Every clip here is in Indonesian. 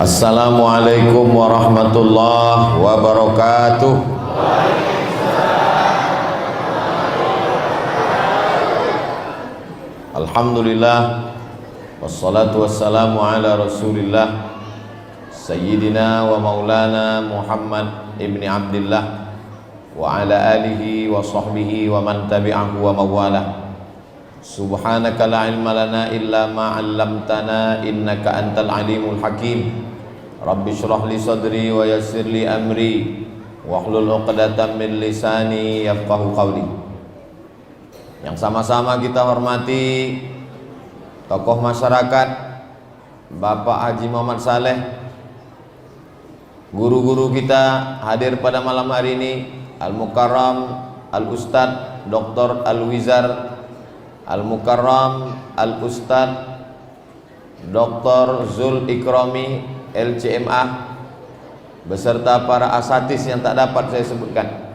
Assalamualaikum warahmatullahi wabarakatuh. Alhamdulillah, wassalatu wassalamu ala rasulillah Sayyidina wa maulana Muhammad ibni Abdillah wa ala alihi wa sahbihi wa man tabi'ahu wa mawalah. Subhanaka la ilma lana illa ma 'allamtana innaka antal alimul hakim. Rabbi shrah li sadri wa yassir li amri wahlul 'uqdatam min lisani yafqahu qawli. Yang sama-sama kita hormati tokoh masyarakat Bapak Haji Muhammad Saleh, guru-guru kita hadir pada malam hari ini, Al-Mukarram Al-Ustadz Dr. Al-Wizar Al-Mukarram Al-Ustadz Dr. Zul Ikrami LCMA beserta para asatis yang tak dapat saya sebutkan,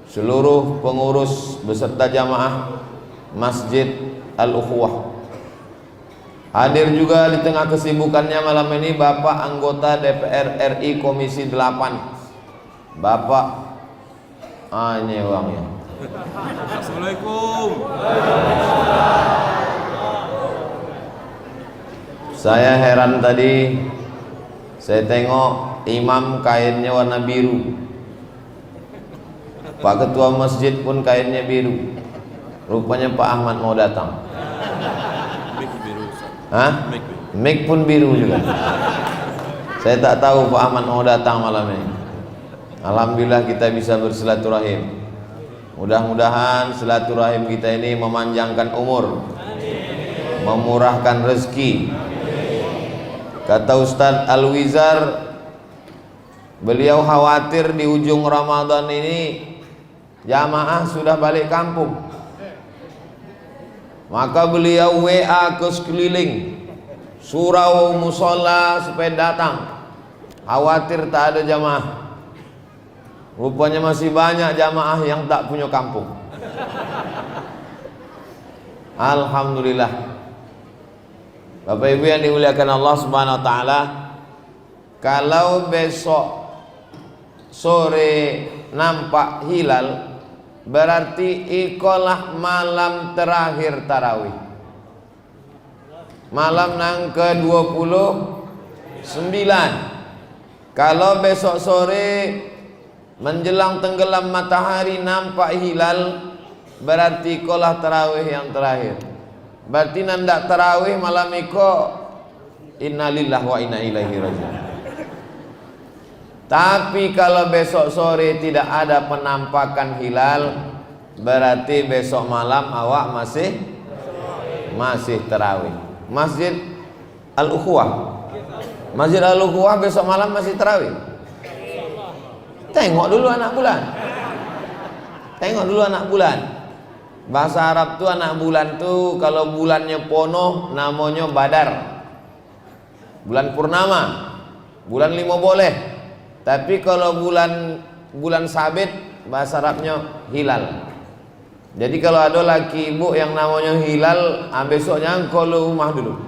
seluruh pengurus beserta jamaah Masjid Al-Ukhuwah. Hadir juga di tengah kesibukannya malam ini Bapak anggota DPR RI Komisi 8 Bapak Anyewang ya. Assalamualaikum. Saya heran tadi, saya tengok imam kainnya warna biru, Pak Ketua Masjid pun kainnya biru. Rupanya Pak Ahmad mau datang. Mic biru. Hah? Mic. Mic pun biru juga. Saya tak tahu Pak Ahmad mau datang malam ini. Alhamdulillah kita bisa bersilaturahim. Mudah-mudahan silaturahim kita ini memanjangkan umur, memurahkan rezeki. Kata Ustadz Al-Wizar, beliau khawatir di ujung Ramadan ini jamaah sudah balik kampung. Maka beliau WA ke sekeliling surau musola supaya datang. Khawatir tak ada jamaah. Rupanya masih banyak jamaah yang tak punya kampung. Alhamdulillah. Bapak Ibu yang dimuliakan Allah Subhanahu wa taala, kalau besok sore nampak hilal berarti ikolah malam terakhir tarawih. Malam yang ke-29. Kalau besok sore menjelang tenggelam matahari nampak hilal berarti ikolah tarawih yang terakhir. Berarti nandak tarawih malam iko innalillahi wa inna ilaihi raji'un. Tapi kalau besok sore tidak ada penampakan hilal berarti besok malam awak masih tarawih. Masjid Al-Ukhuwah, Masjid Al-Ukhuwah besok malam masih tarawih. Tengok dulu anak bulan. Tengok dulu anak bulan. Bahasa Arab tuh anak bulan tuh kalau bulannya pono namanya Badar. Bulan purnama, bulan 5 boleh. Tapi kalau bulan sabit bahasa Arabnya hilal. Jadi kalau ada laki ibu yang namanya hilal, besoknya engkau lu rumah dulu.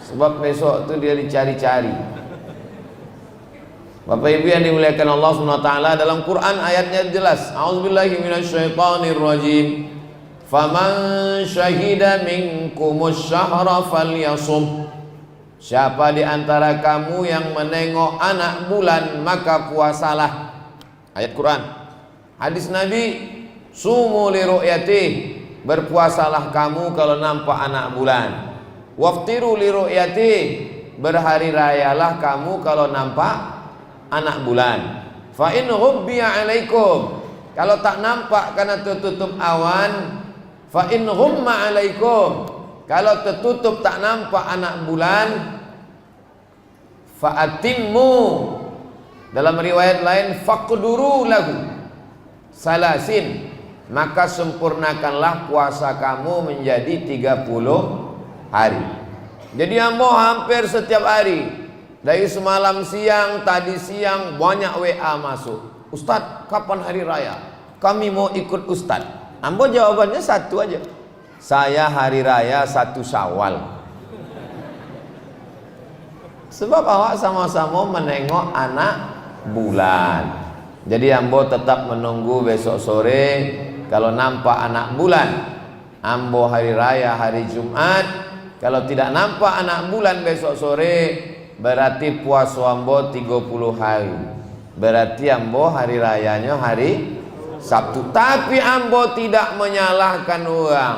Sebab besok tuh dia dicari-cari. Bapak Ibu yang dimuliakan Allah Subhanahu wa taala, dalam Quran ayatnya jelas, a'udzubillahi minasyaitonirrajim. Faman syahida minkumus syahra falyasum. Siapa di antara kamu yang menengok anak bulan maka puasalah. Ayat Quran. Hadis Nabi, sumu li ru'yati, berpuasalah kamu kalau nampak anak bulan. Waftiru li ru'yati, berhari rayalah kamu kalau nampak anak bulan. Fa in ghubbiya alaikum, kalau tak nampak karena tertutup awan. Fa in ghumma alaikum, kalau tertutup tak nampak anak bulan. Fa atimmu, dalam riwayat lain faqduru lahu salasin, maka sempurnakanlah puasa kamu menjadi 30 hari. Jadi ambo hampir setiap hari. Dari semalam siang, tadi siang banyak WA masuk. Ustadz, kapan hari raya? Kami mau ikut Ustadz. Ambo jawabannya satu aja. Saya hari raya 1 Syawal. Sebab awak sama-sama menengok anak bulan. Jadi ambo tetap menunggu besok sore. Kalau nampak anak bulan, ambo hari raya hari Jumat. Kalau tidak nampak anak bulan besok sore, berarti puasa ambo 30 hari. Berarti ambo hari rayanya hari Sabtu. Tapi ambo tidak menyalahkan orang.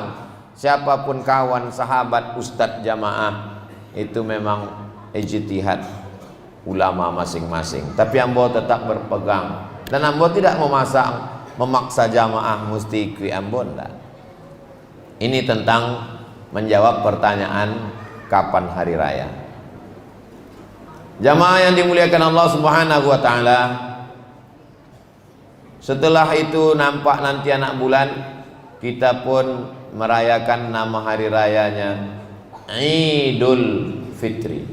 Siapapun kawan, sahabat, ustadz, jamaah, itu memang ijtihad ulama masing-masing. Tapi ambo tetap berpegang, dan ambo tidak memaksa jamaah mesti ikut ambo, enggak. Ini tentang menjawab pertanyaan kapan hari raya. Jamaah yang dimuliakan Allah Subhanahu wa taala, setelah itu nampak nanti anak bulan, kita pun merayakan nama hari rayanya Idul Fitri.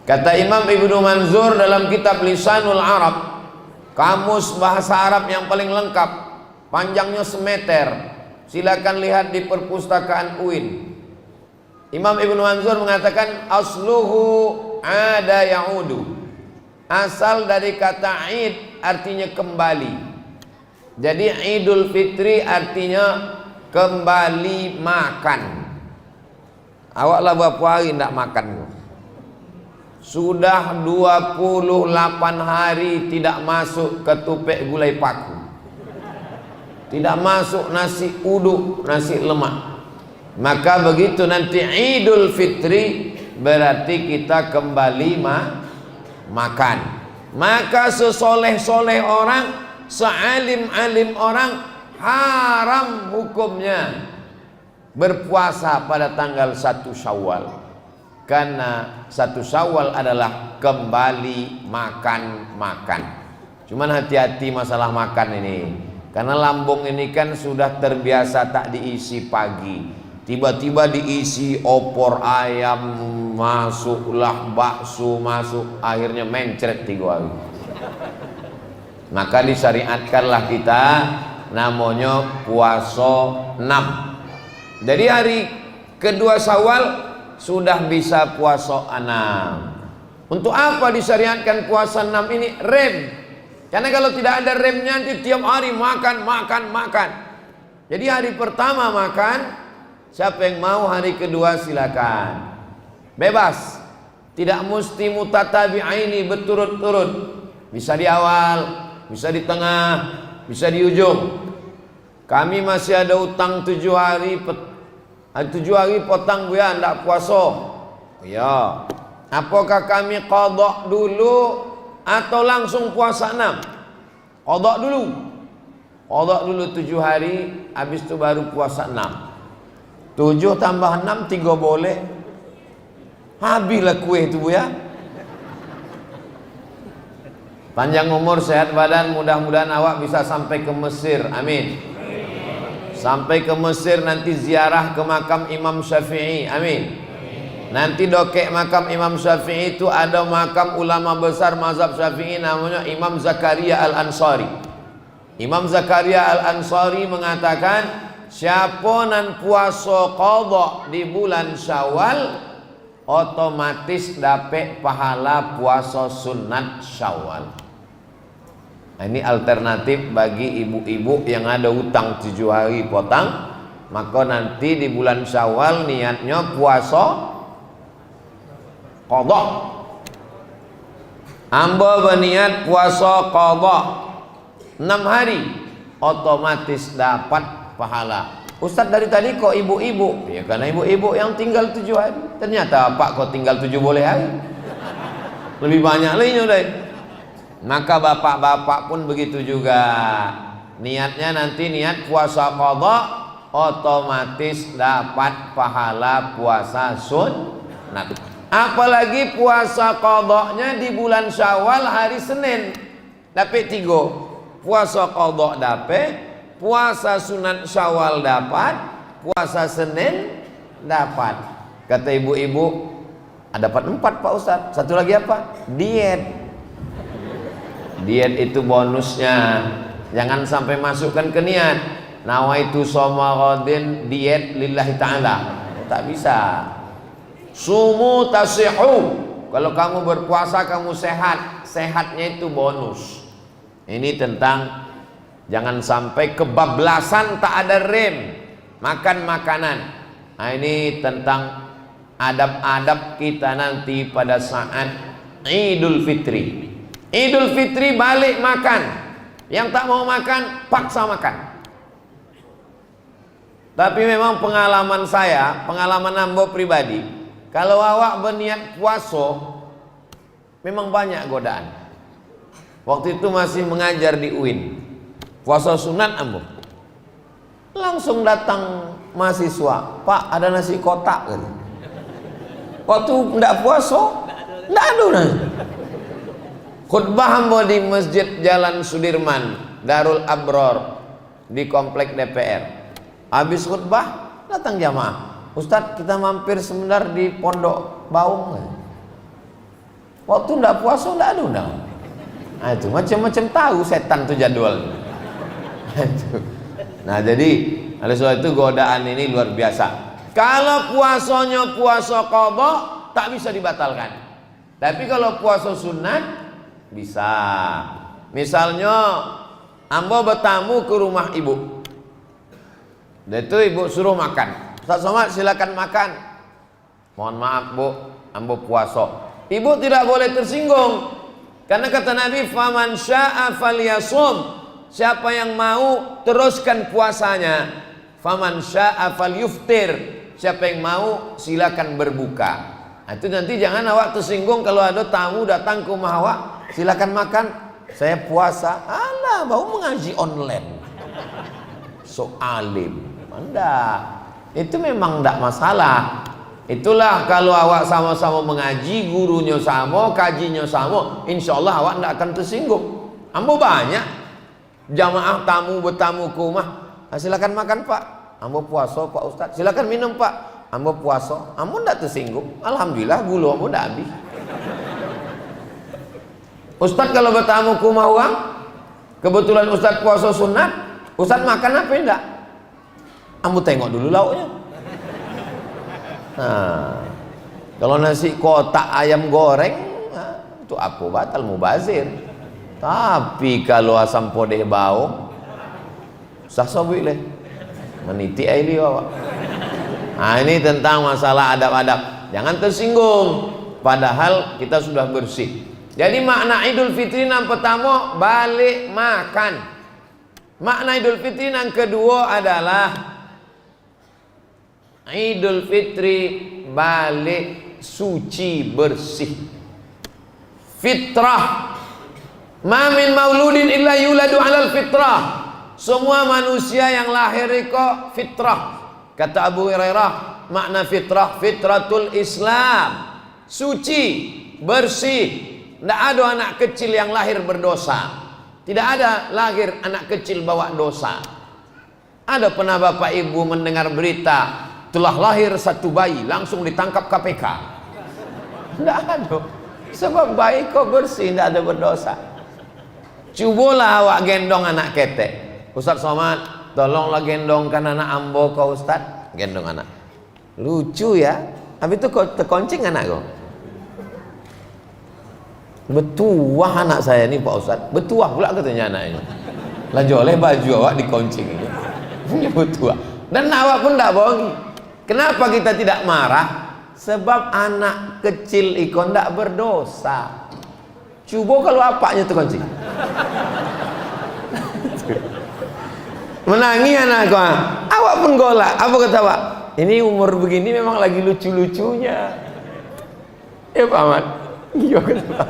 Kata Imam Ibnu Manzur dalam kitab Lisanul Arab, kamus bahasa Arab yang paling lengkap, panjangnya semeter. Silakan lihat di perpustakaan UIN. Imam Ibnu Manzur mengatakan asluhu ada ya'udu. Asal dari kata id artinya kembali. Jadi Idul Fitri artinya kembali makan. Awaklah berapa hari tidak makan? Sudah 28 hari tidak masuk ketupek gulai paku, tidak masuk nasi uduk, nasi lemak. Maka begitu nanti Idul Fitri, berarti kita kembali makan. Maka sesoleh-soleh orang, sealim-alim orang, haram hukumnya berpuasa pada tanggal 1 Syawal. Karena 1 Syawal adalah kembali makan. Cuman hati-hati masalah makan ini. Karena lambung ini kan sudah terbiasa tak diisi pagi. Tiba-tiba diisi opor ayam, masuklah bakso masuk, akhirnya mencret 3 hari. Maka disyariatkanlah kita namanya puasa 6. Jadi hari kedua Syawal sudah bisa puasa 6. Untuk apa disyariatkan puasa 6 ini? Rem. Karena kalau tidak ada remnya nanti tiap hari makan. Jadi hari pertama makan, siapa yang mau hari kedua silakan. Bebas. Tidak mesti mutatabi'aini berturut-turut. Bisa di awal, bisa di tengah, bisa di ujung. Kami masih ada utang 7 hari 7 hari potong ya, tidak puasa. Ya. Apakah kami qadha dulu atau langsung puasa 6? Qadha dulu. Qadha dulu 7 hari, habis itu baru puasa 6. 7 tambah 6 3 boleh. Habislah kue itu Bu ya. Panjang umur, sehat badan, mudah-mudahan awak bisa sampai ke Mesir. Amin. Sampai ke Mesir nanti ziarah ke makam Imam Syafi'i. Amin. Nanti dokek makam Imam Syafi'i itu ada makam ulama besar mazhab Syafi'i namanya Imam Zakaria Al-Ansari. Imam Zakaria Al-Ansari mengatakan, siapa nan puasa qadha di bulan Syawal otomatis dapat pahala puasa sunat Syawal. Nah, ini alternatif bagi ibu-ibu yang ada utang 7 hari potong. Maka nanti di bulan Syawal niatnya puasa qadha. Amba berniat puasa qadha 6 hari, otomatis dapat pahala. Ustaz dari tadi kok ibu-ibu? Ya karena ibu-ibu yang tinggal 7 hari. Ternyata Pak kok tinggal 7 boleh hari. Lebih banyak lagi deh. Maka bapak-bapak pun begitu juga. Niatnya nanti niat puasa qadha, otomatis dapat pahala puasa sunat. Apalagi puasa qadha-nya di bulan Syawal hari Senin, dapat 3. Puasa qadha dapat, puasa sunat Syawal dapat, puasa Senin dapat. Kata ibu-ibu, dapat 4 Pak Ustaz. Satu lagi apa? Diet. Diet itu bonusnya. Jangan sampai masukkan ke niat nawaitu shoma ghadin, diet lillahi ta'ala. Tak bisa. Sumu tasihu, Kalau kamu berpuasa kamu sehat, sehatnya itu bonus. Ini tentang jangan sampai kebablasan tak ada rem, makan makanan. Nah, ini tentang adab-adab kita nanti pada saat Idul Fitri. Idul Fitri balik makan. Yang tak mau makan paksa makan. Tapi memang pengalaman saya, pengalaman ambo pribadi, kalau awak berniat puasa, memang banyak godaan. Waktu itu masih mengajar di UIN, puasa sunat ambo. Langsung datang mahasiswa, Pak ada nasi kotak gitu. Waktu ndak puasa, ndak ada nasi. Khutbah ambo di Masjid Jalan Sudirman, Darul Abror di komplek DPR. Habis khutbah datang jamaah. Ustadz kita mampir sebentar di Pondok Baung. Waktu ndak puasa ndak ada undang. Nah, itu macam-macam tahu setan tuh jadwalnya. Nah jadi oleh sebab itu godaan ini luar biasa. Kalau puasanya puasa qadha tak bisa dibatalkan. Tapi kalau puasa sunat bisa. Misalnya ambo bertamu ke rumah ibu. Dan itu ibu suruh makan. Ustaz Somad silakan makan. Mohon maaf bu, ambo puasa. Ibu tidak boleh tersinggung. Karena kata Nabi, faman syaa falyasum. Siapa yang mau teruskan puasanya. Faman syaa falyuftir. Siapa yang mau silakan berbuka. Nah, itu nanti jangan awak tersinggung kalau ada tamu datang ke rumah awak, silakan makan. Saya puasa. Alah, mau mengaji online. So alim. Anda itu memang tidak masalah. Itulah kalau awak sama-sama mengaji, gurunya sama, kajinya sama, insya Allah awak tidak akan tersinggung. Ambo banyak jamaah tamu bertamu ke rumah, silakan makan pak, ambo puasa pak ustaz, silakan minum pak, ambo puasa, ambo tidak tersinggung. Alhamdulillah gula ambo tidak habis. Ustaz kalau bertamu ke rumah orang, kebetulan ustaz puasa sunat, ustaz makan apa enggak? Ambo tengok dulu lauknya. Nah, kalau nasi kotak ayam goreng, nah, itu apa batal mubazir. Tapi kalau asam podeh bau, sah sobileh, meniti air awak. Nah, ini tentang masalah adab-adab. Jangan tersinggung. Padahal kita sudah bersih. Jadi makna Idul Fitri yang pertama balik makan. Makna Idul Fitri yang kedua adalah Idul Fitri balik suci bersih. Fitrah. Ma min mauludin illa yuladu 'alal fitrah. Semua manusia yang lahir itu fitrah. Kata Abu Hurairah, makna fitrah fitratul Islam. Suci, bersih. Tidak ada anak kecil yang lahir berdosa. Tidak ada lahir anak kecil bawa dosa. Ada pernah bapak ibu mendengar berita telah lahir satu bayi langsung ditangkap KPK? Tidak ada. Sebab bayi kok bersih, tidak ada berdosa. Cubalah awak gendong anak ketek. Ustaz Somad, tolonglah gendongkan anak ambo kau Ustaz. Gendong anak. Lucu ya. Habis itu kau terkoncing anak kau. Betuah anak saya ini Pak Ustaz. Betuah pula katanya anak ini. Lanjut oleh baju awak dikoncing ini. Punya betuah. Dan awak pun tidak bohongi. Kenapa kita tidak marah? Sebab anak kecil ikon tidak berdosa. Coba kalau apanya terkunci. Menangi anak kau. Awak pun golak. Apa kata awak? Ini umur begini memang lagi lucu-lucunya. Ya Pak Ahmad. Iya kata.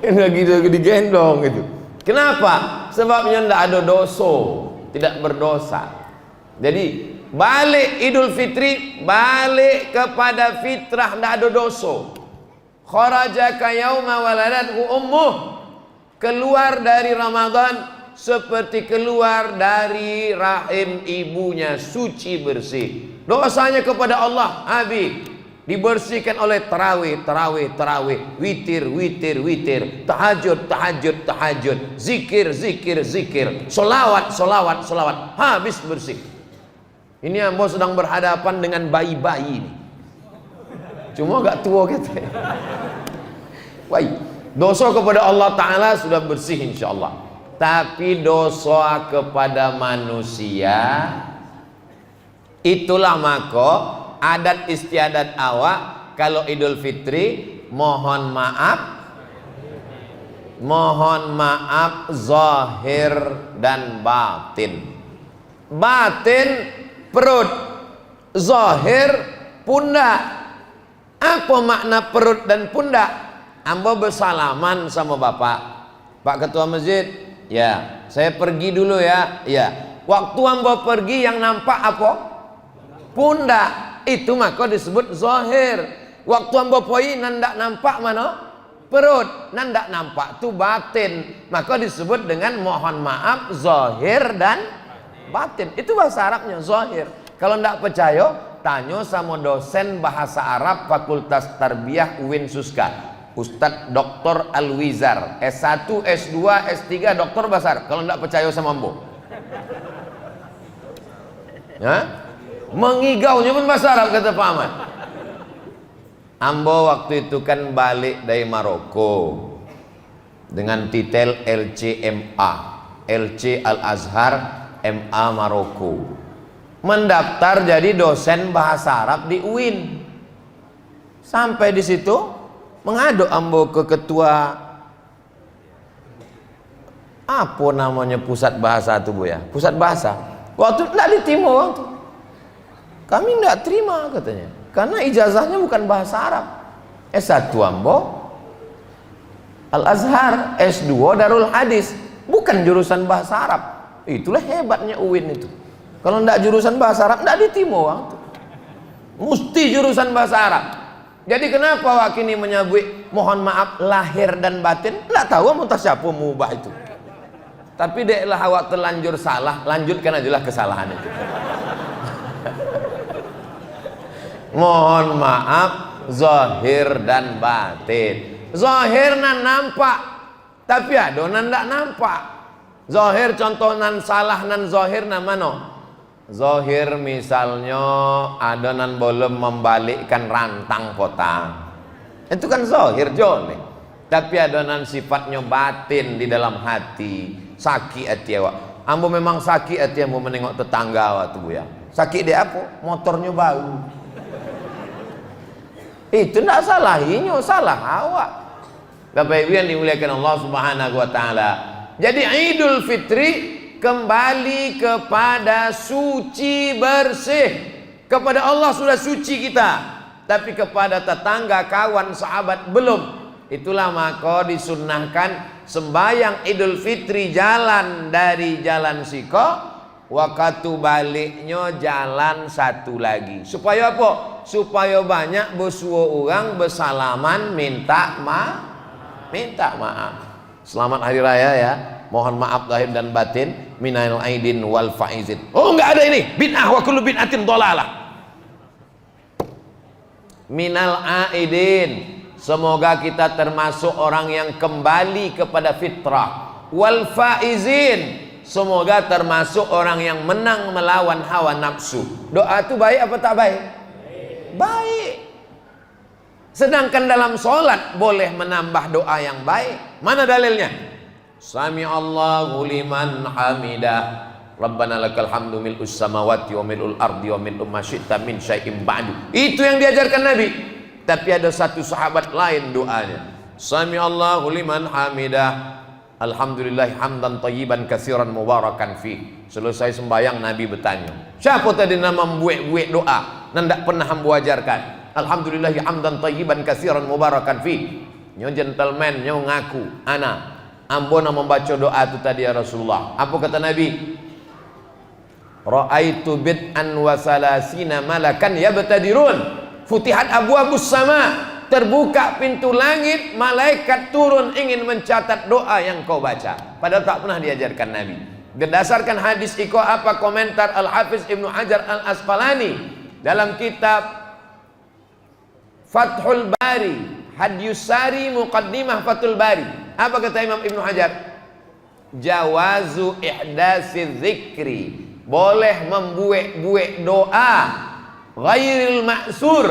Lagi digendong gitu. Kenapa? Sebabnya tidak ada dosa, tidak berdosa. Jadi balik Idul Fitri, balik kepada fitrah, tidak ada dosa. Kharajaka yauma waladathu ummuh, keluar dari Ramadan seperti keluar dari rahim ibunya, suci bersih. Dosanya kepada Allah habis, dibersihkan oleh tarawih, witir, tahajud, zikir, solawat, habis bersih. Ini ambo sedang berhadapan dengan bayi-bayi ini. Cuma agak tua kita. Baik, dosa kepada Allah Ta'ala sudah bersih insya Allah. Tapi dosa kepada manusia, itulah maka adat istiadat awak kalau Idul Fitri mohon maaf zahir dan batin. Batin perut, zahir pundak. Apa makna perut dan pundak? Ambo bersalaman sama bapak, Pak Ketua Masjid. Ya, saya pergi dulu ya. Ya, waktu ambo pergi yang nampak apa? Pundak. Itu maka disebut zahir. Waktu ambo pergi nandak nampak mana? Perut. Nandak nampak tu batin. Maka disebut dengan mohon maaf zahir dan batin. Itu bahasa Arabnya zahir. Kalau ndak percaya, tanya sama dosen bahasa Arab Fakultas Tarbiyah UIN Suska, Ustadz Dr. Alwizar, S1, S2, S3, doktor bahasa Arab. Kalau ndak percaya sama ambo, ya? Mengigaunya pun bahasa Arab, kata Pak Ahmad. Ambo waktu itu kan balik dari Maroko dengan titel LCMA, LC Al-Azhar, MA Maroko, mendaftar jadi dosen bahasa Arab di UIN. Sampai di situ mengaduk ambo ke ketua apa namanya pusat bahasa itu Bu ya, pusat bahasa. Waktu tidak diterima waktu kami tidak terima katanya, karena ijazahnya bukan bahasa Arab. S1 ambo Al-Azhar, S2 Darul Hadis, bukan jurusan bahasa Arab. Itulah hebatnya UIN itu. Kalau tidak jurusan bahasa Arab tidak diterima waktu, mesti jurusan bahasa Arab. Jadi kenapa wakini menyebut mohon maaf lahir dan batin? Tidak tahu mau siapa mengubah itu. Tapi deklah awak terlanjur salah, lanjutkan ajalah kesalahan itu. Mohon maaf zahir dan batin. Zahir nan nampak, tapi adonan tidak nampak. Zahir contoh nan salah nan zahir nan mana? Zahir misalnya adonan belum membalikkan rantang potang, itu kan zahir joleh. Tapi adonan sifatnya batin di dalam hati, sakit hati awak. Ambo memang sakit hati ambo menengok tetangga awak tu Bu ya. Sakit dia apa? Motornya bau. Itu tidak salahinya, salah awak. Bapak Ibu yang dimuliakan Allah Subhanahu wa taala. Jadi Idul Fitri kembali kepada suci bersih. Kepada Allah sudah suci kita, tapi kepada tetangga, kawan, sahabat belum. Itulah maka disunnahkan sembahyang Idul Fitri jalan dari jalan Siko, waktu baliknya jalan satu lagi. Supaya apa? Supaya banyak bersua orang bersalaman minta maaf. Selamat hari raya ya. Mohon maaf lahir dan batin, minal aidin wal faizin. Oh, enggak ada ini. Bid'ah wa kullu bid'atin dhalalah. Minal aidin. Semoga kita termasuk orang yang kembali kepada fitrah. Wal faizin. Semoga termasuk orang yang menang melawan hawa nafsu. Doa itu baik apa tak baik? Baik. Sedangkan dalam sholat boleh menambah doa yang baik. Mana dalilnya? Sami Allahu liman hamidah. Rabbana lakal hamdu mil'us samawati wa mil'ul ardi wa mil'u ma syi'ta min syai'in ba'du. Itu yang diajarkan Nabi. Tapi ada satu sahabat lain doanya. Sami Allahu liman hamidah. Alhamdulillah hamdan tayyiban katsiran mubarakan fi. Selesai sembahyang Nabi bertanya, siapa tadi nama membuat doa dan tidak pernah membuajarkan? Alhamdulillah hamdan tayyiban katsiran mubarakan fi. Nyo gentleman nyo ngaku ana ambona membaca doa itu tadi ya Rasulullah. Apa kata Nabi? Ra'aitu bid'an wa salasina malakan yabtadirun. Futihat abwabus sama. Terbuka pintu langit, malaikat turun ingin mencatat doa yang kau baca. Padahal tak pernah diajarkan Nabi. Berdasarkan hadis iko apa komentar Al-Hafiz Ibnu Hajar Al-Asqalani dalam kitab Fathul Bari, Hadyus Sari Muqaddimah Fathul Bari. Apa kata Imam Ibnu Hajar? Jawazu ihdasi dzikri. Boleh membuat-buat doa ghairil ma'sur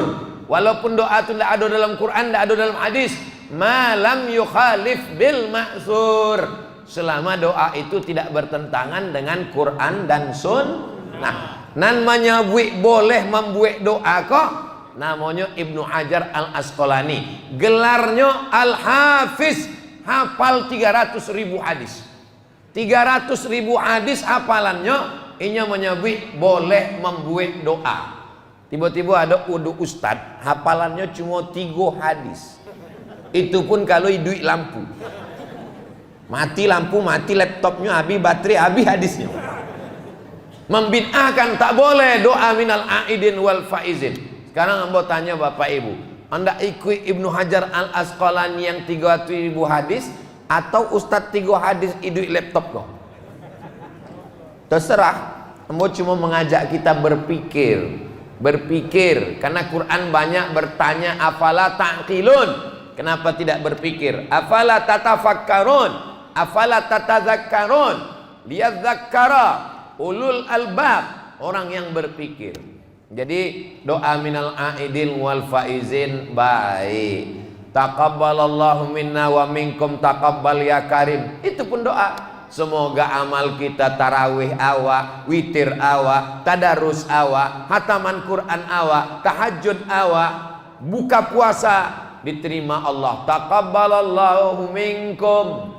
Walaupun doa itu tidak ada dalam Quran, tidak ada dalam hadis, malam yukhalif bil ma'sur, selama doa itu tidak bertentangan dengan Quran dan sunnah. Namanya boleh membuat doa kok, namanya Ibnu Hajar Al Asqalani, gelarnya Al Hafiz, hafal 300.000 hadis. 300.000 hadis hafalannya, inya menyebut boleh membuat doa. Tiba-tiba ada wudu ustad, hafalannya cuma 3 hadis. Itu pun kalau duit lampu. Mati lampu, mati laptopnya, habis baterai, habis hadisnya. Membid'ahkan tak boleh doa minal aidin wal faizin. Sekarang ambo tanya Bapak Ibu, Anda ikut Ibnu Hajar Al Asqalani yang 300.000 hadis atau Ustadz 3 hadis duit laptop kok? Terserah. Ambo cuma mengajak kita berpikir. Berpikir, karena Quran banyak bertanya afala ta'qilun, kenapa tidak berpikir? Afala tatafakkarun, afala tatazakkarun, liyadzakkara ulul albab, orang yang berpikir. Jadi doa minal aidin wal faizin baik. Taqabbalallahu minna wa minkum taqabbal ya karim, itu pun doa. Semoga amal kita tarawih awak, witir awak, tadarus awak, hataman Quran awak, tahajud awak, buka puasa diterima Allah. Taqabbalallahu minkum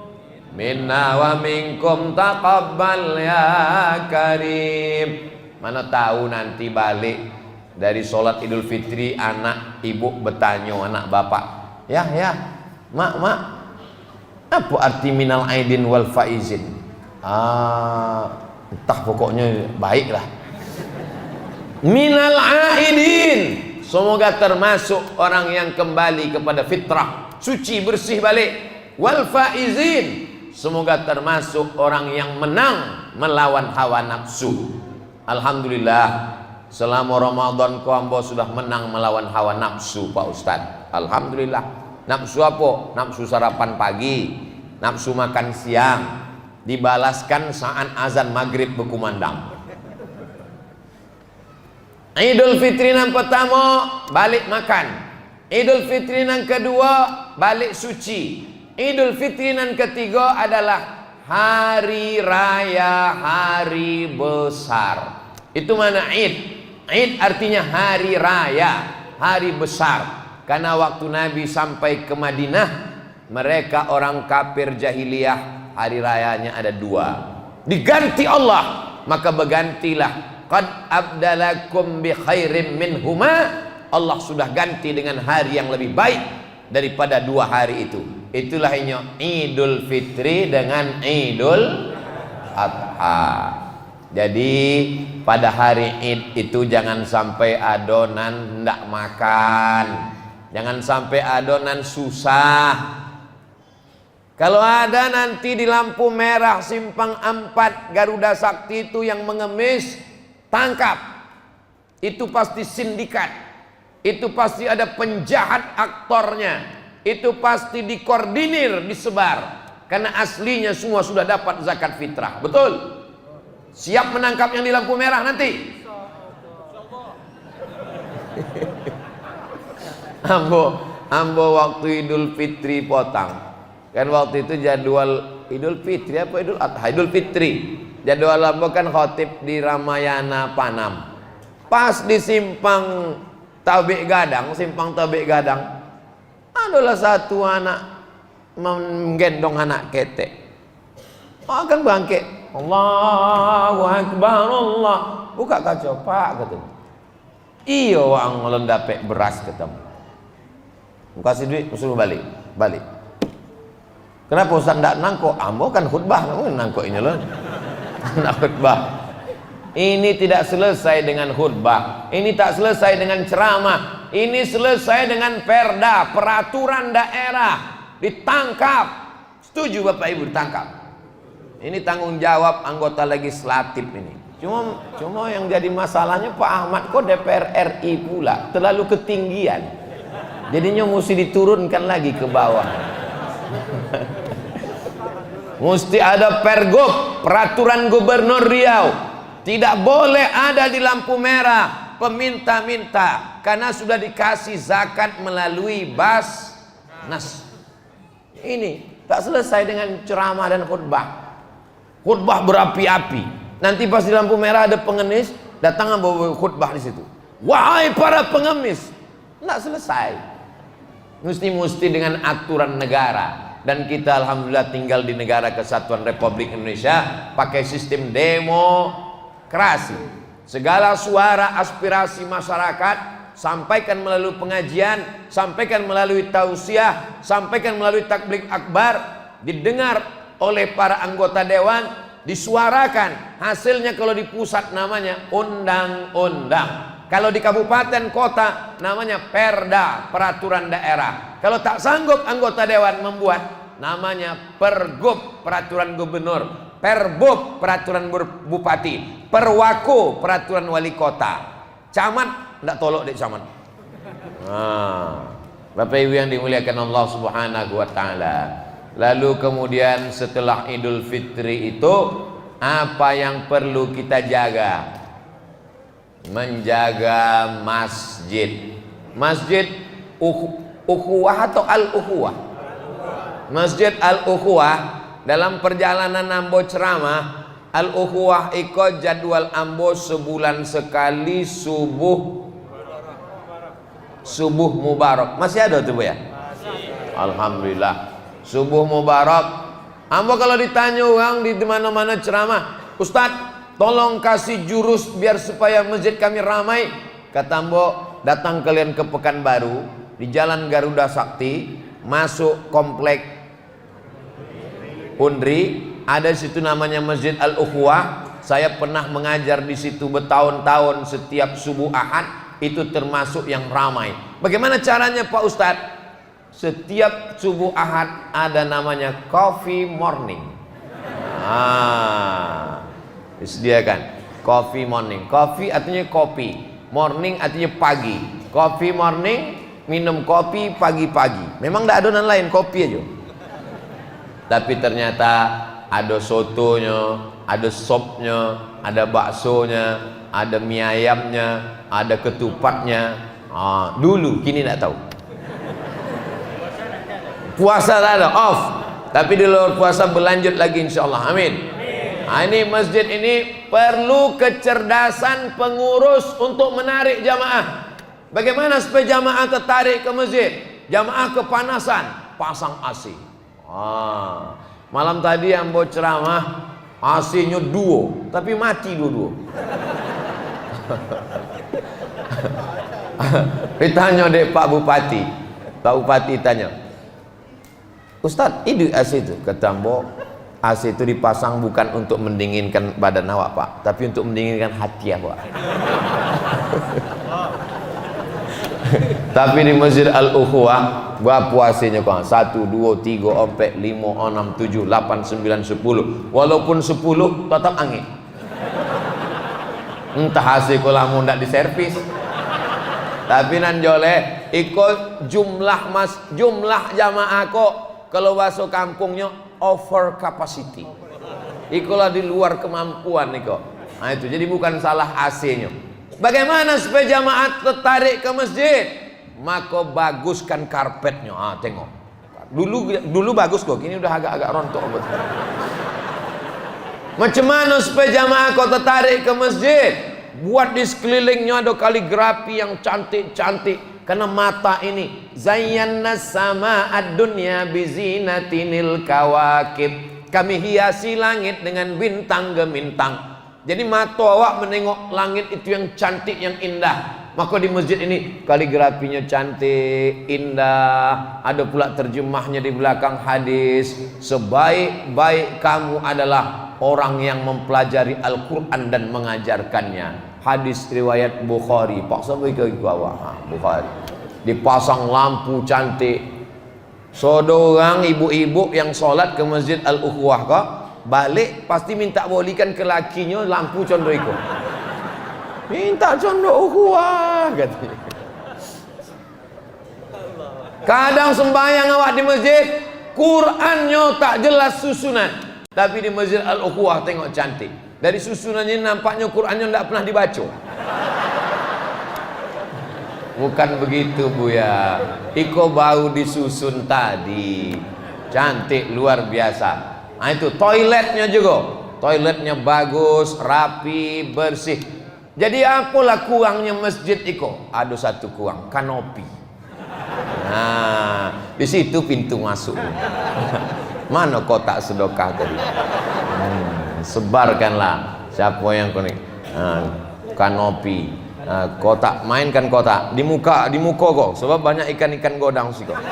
minna wa minkum taqabbal ya karim. Mana tahu nanti balik dari sholat Idul Fitri anak ibu bertanya anak bapak, ya mak, apa arti minal aidin wal faizin? Entah, pokoknya baiklah. Minal aidin, semoga termasuk orang yang kembali kepada fitrah, suci bersih balik. Wal faizin, semoga termasuk orang yang menang melawan hawa nafsu. Alhamdulillah, selama Ramadan ambo sudah menang melawan hawa nafsu Pak Ustadz. Alhamdulillah. Nafsu apa? Nafsu sarapan pagi, nafsu makan siang, dibalaskan saat azan maghrib berkumandang. Idul Fitri yang pertama balik makan, Idul Fitri yang kedua balik suci, Idul Fitri yang ketiga adalah hari raya, hari besar. Itu mana Id? Id artinya hari raya, hari besar. Karena waktu Nabi sampai ke Madinah, mereka orang kafir jahiliyah, hari rayanya ada 2. Diganti Allah, maka bergantilah. Qad abdalakum bi khairim minhuma, Allah sudah ganti dengan hari yang lebih baik daripada 2 hari itu. Itulah Idul Fitri dengan Idul Adha. Jadi pada hari Id itu jangan sampai adonan hendak makan, jangan sampai adonan susah. Kalau ada nanti di lampu merah simpang 4 Garuda Sakti itu yang mengemis, tangkap. Itu pasti sindikat, itu pasti ada penjahat aktornya, itu pasti dikoordinir, disebar. Karena aslinya semua sudah dapat zakat fitrah. Betul? Siap menangkap yang di lampu merah nanti? Ambo waktu Idul Fitri potang. Kan waktu itu jadwal Idul Fitri apa Idul Adha? Idul Fitri. Jadwal ambo kan khotib di Ramayana Panam. Pas di simpang Tabik Gadang, adalah satu anak menggendong anak ketek. Akan bangkit. Allahu Akbar, Allah. Buka kaca, Pak, kata. Iya, wang lendapek beras ketemu. Kasih duit, suruh balik. Kenapa Ustaz tidak nangkok? Ambo kan khutbah, kamu nangkok ini loh. Nak khutbah. Ini tidak selesai dengan khutbah. Ini tak selesai dengan ceramah. Ini selesai dengan perda, peraturan daerah. Ditangkap. Setuju Bapak Ibu ditangkap? Ini tanggung jawab anggota legislatif ini. Cuma yang jadi masalahnya Pak Ahmad kok DPR RI pula, terlalu ketinggian. Jadinya mesti diturunkan lagi ke bawah. Mesti ada pergub, peraturan gubernur Riau. Tidak boleh ada di lampu merah peminta-minta karena sudah dikasih zakat melalui basnas. Ini tak selesai dengan ceramah dan khutbah. Khutbah berapi-api. Nanti pas di lampu merah ada pengemis, datang bawa khutbah di situ. Wahai para pengemis, tidak selesai. Mesti dengan aturan negara. Dan kita alhamdulillah tinggal di negara kesatuan Republik Indonesia pakai sistem demokrasi. Segala suara aspirasi masyarakat sampaikan melalui pengajian, sampaikan melalui tausiah, sampaikan melalui takbir akbar, didengar oleh para anggota dewan, disuarakan. Hasilnya kalau di pusat namanya undang-undang, kalau di kabupaten kota namanya perda, peraturan daerah. Kalau tak sanggup anggota dewan membuat, namanya pergub, peraturan gubernur, perbub, peraturan bupati, perwako, peraturan wali kota, camat ndak tolok dek camat. Bapak Ibu yang dimuliakan Allah Subhanahu wa taala. Lalu kemudian setelah Idul Fitri itu apa yang perlu kita jaga? Menjaga masjid. Masjid ukhuwah atau al-ukhuwah? Masjid al-ukhuwah dalam perjalanan ambo ceramah, al-ukhuwah ikut jadwal ambo sebulan sekali subuh mubarak. Masih ada tuh Bu ya? Alhamdulillah. Subuh mubarak. Ambo kalau ditanya orang di mana-mana ceramah, Ustadz tolong kasih jurus biar supaya masjid kami ramai. Kata ambo, datang kalian ke Pekanbaru di Jalan Garuda Sakti, masuk komplek Undri, ada situ namanya Masjid Al-Ukhuwah. Saya pernah mengajar di situ bertahun-tahun setiap subuh Ahad, itu termasuk yang ramai. Bagaimana caranya Pak Ustadz? Setiap subuh Ahad ada namanya coffee morning. Disediakan coffee morning. Coffee artinya kopi, morning artinya pagi. Coffee morning, minum kopi pagi-pagi. Memang tidak ada adonan lain, kopi aja. Tapi ternyata ada sotonya, ada sopnya, ada baksonya, ada mie ayamnya, ada ketupatnya. Dulu, kini tidak tahu. Puasa tak ada, off. Tapi di luar puasa berlanjut lagi insyaallah. Amin. Ini masjid ini perlu kecerdasan pengurus untuk menarik jamaah. Bagaimana supaya jamaah tertarik ke masjid? Jamaah kepanasan, pasang AC. Malam tadi yang bawa ceramah, AC-nya duo, tapi mati dua-dua. Ditanya dek Pak Bupati. Pak Bupati tanya, Ustadz, ini AC itu? Kata Mbok, AC itu dipasang bukan untuk mendinginkan badan awak Pak, tapi untuk mendinginkan hati awak. Tapi di Masjid Al-Ukhuwah berapa AC-nya kau? 1, 2, 3, 4, 5, 6, 7, 8, 9, 10. Walaupun 10 tetap angin. Entah AC kau lamun ndak diservis. Tapi nan joleh ikut jumlah jamaah kok kalau masuk kampungnya over capacity. Ikulah di luar kemampuan niko. Nah itu jadi bukan salah AC-nya. Bagaimana supaya jamaah tertarik ke masjid? Maka baguskan karpetnya. Tengok. Dulu bagus kok, kini udah agak-agak rontok betul. Macam mana supaya jamaah kau tertarik ke masjid? Buat di sekelilingnya ada kaligrafi yang cantik-cantik. Karena mata ini zayyana sama ad-dunya bizinatinil kawakib. Kami hiasi langit dengan bintang gemintang. Jadi mata awak menengok langit itu yang cantik, yang indah. Maka di masjid ini kaligrafinya cantik, indah. Ada pula terjemahnya di belakang hadis. Sebaik-baik kamu adalah orang yang mempelajari Al-Quran dan mengajarkannya. Hadis riwayat Bukhari. Pak sampai ke bawah. Bukhari. Dipasang lampu cantik. Seorang ibu-ibu yang sholat ke Masjid Al-Ukhuwah kok balik pasti minta bolikan ke lakinya lampu condro ikut. Minta condro ukhuwah katanya. Kadang sembahyang awak di masjid, Qurannya tak jelas susunan. Tapi di Masjid Al-Ukhuwah tengok cantik. Dari susunannya nampaknya Qurannya tidak pernah dibaca. Bukan begitu Buya. Iko bau disusun tadi. Cantik luar biasa. Nah itu toiletnya juga. Toiletnya bagus, rapi, bersih. Jadi apalah kurangnya masjid iko? Ada satu kurang, kanopi. Nah, di situ pintu masuk. Mana kotak sedekah tadi? Sebarkanlah. Siapa yang kuning? Kanopi. Kotak, mainkan kotak di muka kok. Sebab banyak ikan-ikan godang sih kok.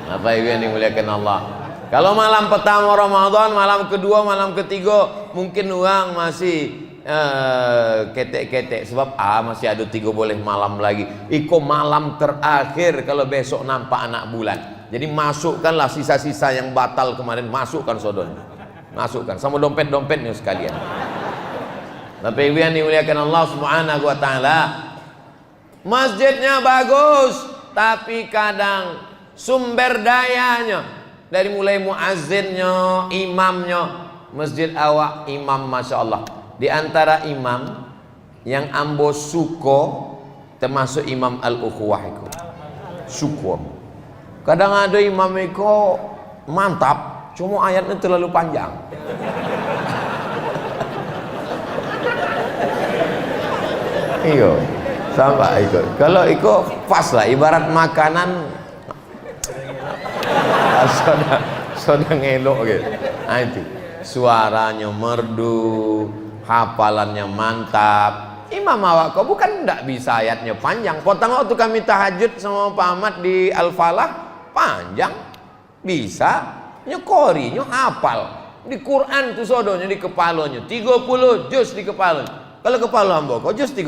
Apa yang dimuliakan Allah? Kalau malam pertama Ramadan, malam kedua, malam ketiga, mungkin orang masih ketek-ketek sebab masih ada 3 boleh malam lagi. Iko malam terakhir kalau besok nampak anak bulan. Jadi masukkanlah sisa-sisa yang batal kemarin, masukkan sodon, masukkan sama dompet-dompetnya sekalian. Tapi yang dimuliakan Allah Subhanahu wa taala, masjidnya bagus, tapi kadang sumber dayanya dari mulai muazzinnya, imamnya, masjid awak imam masya Allah. Di antara imam yang ambo suko termasuk Imam Al-Ukhuwah itu. Suko. Kadang ada imam itu mantap, cuma ayatnya terlalu panjang. Iyo, sama ikut. Kalau ikut pas lah, ibarat makanan soda ngelok gitu. Nah itu suaranya merdu, hafalannya mantap. Imam awak kau bukan tidak bisa ayatnya panjang. Potong waktu kami tahajud sama Pak Ahmad di Al-Falah panjang, bisa nyekorinya hafal. Di Quran tuh sodonya di kepalanya 30 juz di kepalanya. Kalau kepala hamba kau juz 30.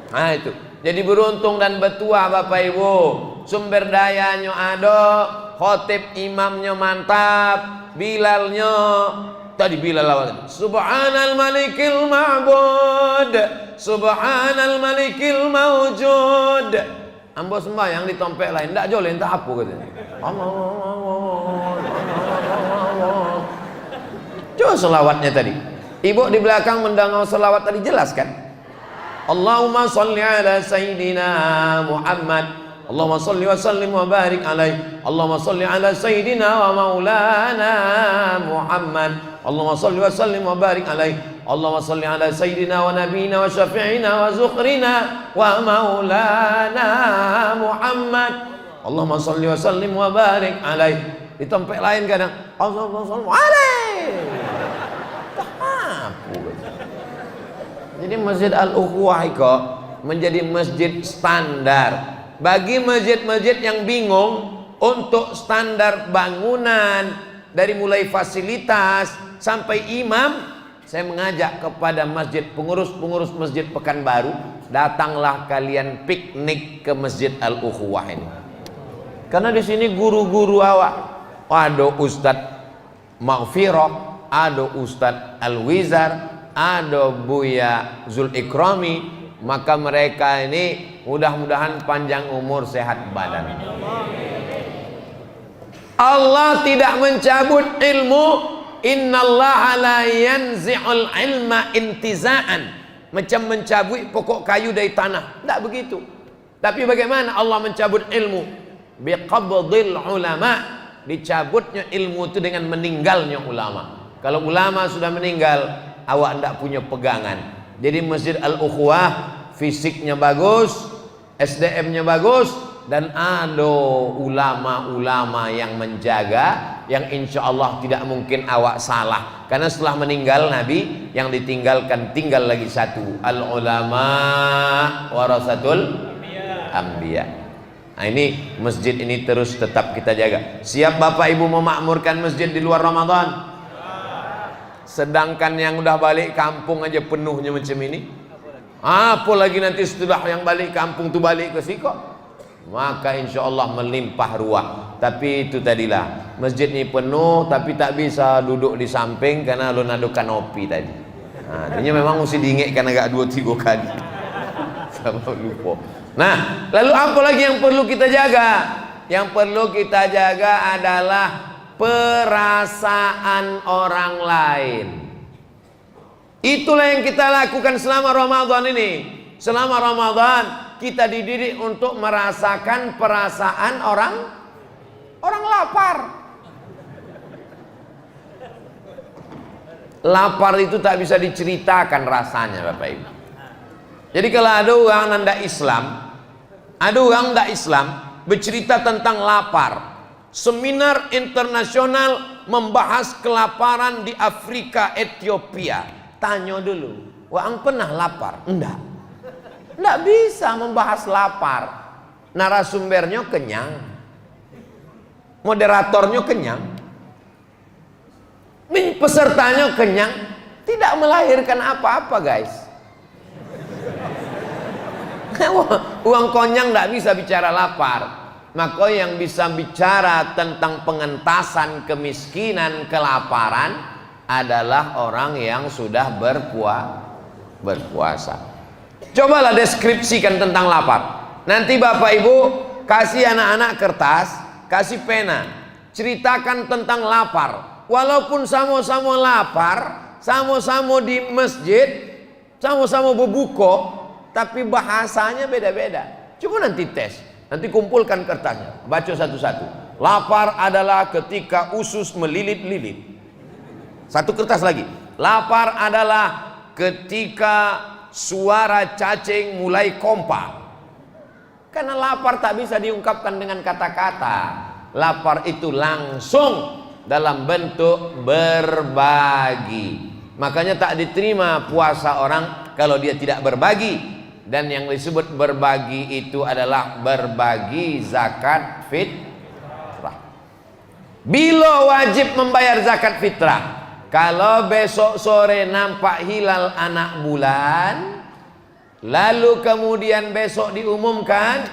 Nah itu. Jadi beruntung dan bertuah Bapak Ibu. Sumber dayanya ada, khotib imamnya mantap, Bilalnya tadi Bilal awal. Subhanal malikil ma'bud, subhanal malikil mawjud. Ambo sembahyang di tompek lain, ndak joleh entah apa katanya. Coba selawatnya tadi. Ibu di belakang mendengar selawat tadi jelas kan? Allahumma salli ala Sayyidina Muhammad, Allahumma salli wa sallim wa barik alaih, Allahumma salli ala Sayyidina wa maulana Muhammad, Allahumma salli wa sallim wa barik alaih, Allahumma salli ala Sayyidina wa nabiyina wa syafi'ina wa zukhrina wa maulana Muhammad, Allahumma salli wa sallim wa barik alaih. Di tempat lain kadang Allahumma salli alaih. Jadi Masjid Al-Ukhuwah itu menjadi masjid standar bagi masjid-masjid yang bingung untuk standar bangunan dari mulai fasilitas sampai imam. Saya mengajak kepada masjid, pengurus masjid Pekanbaru, datanglah kalian piknik ke Masjid Al-Ukhuwah ini. Karena di sini guru-guru awak, ada Ustadz Maghfirah, ada Ustadz Al-Wizar, ada Buya Zul Ikrami, maka mereka ini mudah-mudahan panjang umur, sehat badan. Allah tidak mencabut ilmu, innallaha la yanzi'ul ilma intiza'an, macam mencabut pokok kayu dari tanah, tidak begitu. Tapi bagaimana Allah mencabut ilmu? Biqabdil ulama, dicabutnya ilmu itu dengan meninggalnya ulama. Kalau ulama sudah meninggal, awak tidak punya pegangan. Jadi Masjid Al-Ukhuwah fisiknya bagus, SDM-nya bagus, dan ada ulama-ulama yang menjaga, yang insya Allah tidak mungkin awak salah. Karena setelah meninggal Nabi, yang ditinggalkan tinggal lagi satu, al-ulama warasatul anbiya. Nah ini masjid ini terus tetap kita jaga. Siap Bapak Ibu memakmurkan masjid di luar Ramadan? Sedangkan yang udah balik kampung aja penuhnya macam ini, apalagi nanti setelah yang balik kampung tuh balik ke siko, maka insya Allah melimpah ruah. Tapi itu tadilah, masjid ini penuh tapi tak bisa duduk di samping karena lu nado kanopi tadi. Nah, artinya memang mesti diingatkan agak 2-3 kali. Sama lupa. Nah, lalu apa lagi yang perlu kita jaga? Yang perlu kita jaga adalah perasaan orang lain. Itulah yang kita lakukan selama Ramadan ini. Selama Ramadan kita dididik untuk merasakan perasaan orang lapar. Lapar itu tak bisa diceritakan rasanya, Bapak Ibu. Jadi kalau ada orang nanda Islam, ada orang ndak Islam bercerita tentang lapar. Seminar internasional membahas kelaparan di Afrika, Ethiopia. Tanya dulu, orang pernah lapar? Enggak bisa membahas lapar. Narasumbernya kenyang, moderatornya kenyang, pesertanya kenyang, tidak melahirkan apa-apa, guys. Uang konyang enggak bisa bicara lapar. Maka yang bisa bicara tentang pengentasan kemiskinan, kelaparan adalah orang yang sudah berpuasa. Cobalah deskripsikan tentang lapar. Nanti Bapak Ibu kasih anak-anak kertas, kasih pena, ceritakan tentang lapar. Walaupun sama-sama lapar, sama-sama di masjid, sama-sama berbuka, tapi bahasanya beda-beda. Coba nanti tes, nanti kumpulkan kertasnya, baca satu-satu. Lapar adalah ketika usus melilit-lilit. Satu kertas lagi. Lapar adalah ketika suara cacing mulai kompak. Karena lapar tak bisa diungkapkan dengan kata-kata. Lapar itu langsung dalam bentuk berbagi. Makanya tak diterima puasa orang kalau dia tidak berbagi. Dan yang disebut berbagi itu adalah berbagi zakat fitrah. Bila wajib membayar zakat fitrah? Kalau besok sore nampak hilal anak bulan, lalu kemudian besok diumumkan,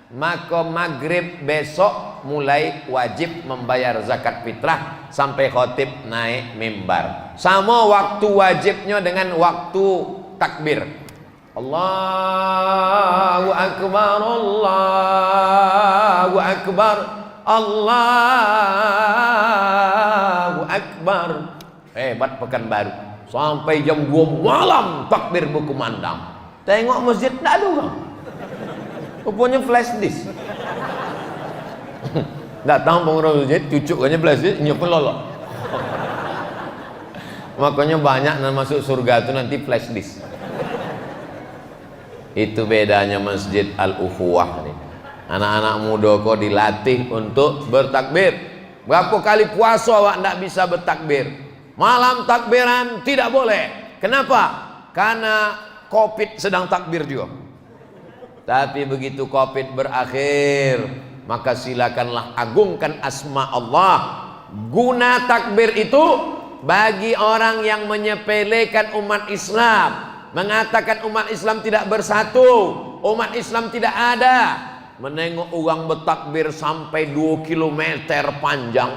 maka maghrib besok mulai wajib membayar zakat fitrah sampai khotib naik mimbar. Sama waktu wajibnya dengan waktu takbir. Allahu Akbar, Allahu Akbar, Allahu Akbar. Hebat Pekanbaru. Sampai jam 2 malam takbir berkumandang. Tengok masjid tak ada orang. Rupanya flash disk. Datang pengurusi masjid, cucuknya flash disk, nyopin lolok. Makanya banyak yang masuk surga itu nanti flash disk. Itu bedanya Masjid Al-Ukhuwah nih. Anak-anak muda kok dilatih untuk bertakbir. Berapa kali puasa awak tidak bisa bertakbir? Malam takbiran tidak boleh. Kenapa? Karena Covid sedang takbir juga. Tapi begitu Covid berakhir, maka silakanlah agungkan asma Allah. Guna takbir itu bagi orang yang menyepelekan umat Islam, mengatakan umat Islam tidak bersatu, umat Islam tidak ada. Menengok orang bertakbir sampai 2 kilometer panjang.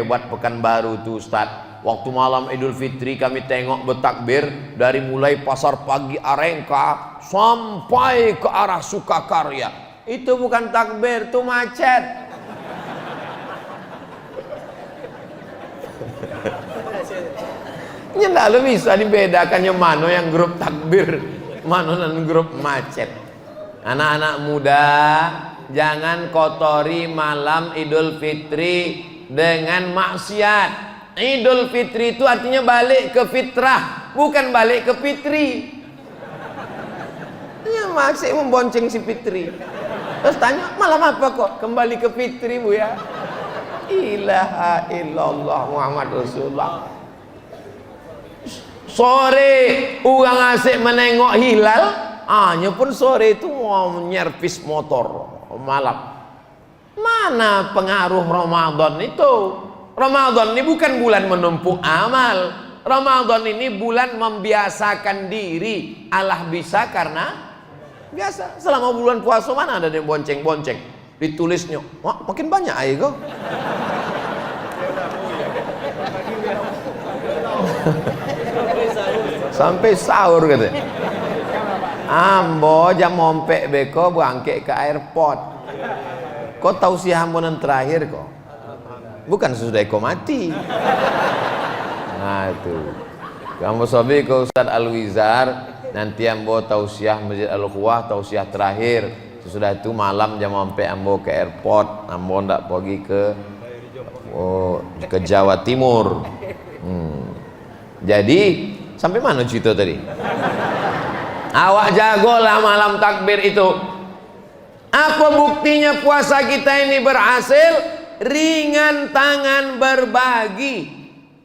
Buat Pekanbaru tuh Ustaz. Waktu malam Idul Fitri kami tengok bertakbir dari mulai pasar pagi Arengka sampai ke arah Sukakarya. Itu bukan takbir, itu macet. Ya tidak bisa dibedakannya mana yang grup takbir, mana yang grup macet. Anak-anak muda, jangan kotori malam Idul Fitri dengan maksiat. Idul Fitri itu artinya balik ke fitrah, bukan balik ke fitri. Ya masih membonceng si Fitri. Terus tanya, malam apa kok kembali ke fitri bu ya? Ilaha illallah Muhammad Rasulullah. Sore orang asik menengok hilal, hanya pun sore itu mau nyervis motor malam. Mana pengaruh Ramadan itu? Ramadan ini bukan bulan menumpuk amal. Ramadan ini bulan membiasakan diri. Allah bisa karena biasa. Selama bulan puasa mana ada yang bonceng-bonceng? Ditulisnya, wah makin banyak aja kok. Sampai sahur gitu. Ambo jam mompek beko bangkit ke airport. Kau tahu si hambunan terakhir kok? Bukan sesudah eko mati. Nah itu. Kamu sobi ke Ustaz Al-Wizar Nanti ambo tausiah Masjid Al-Ukhuwah, tausiah terakhir. Sesudah itu malam jam sampai ambo ke airport. Ambo ndak pergi ke Jawa Timur. Jadi sampai mana cerita tadi? Awak jagolah malam takbir itu. Apa buktinya puasa kita ini berhasil? Ringan tangan berbagi.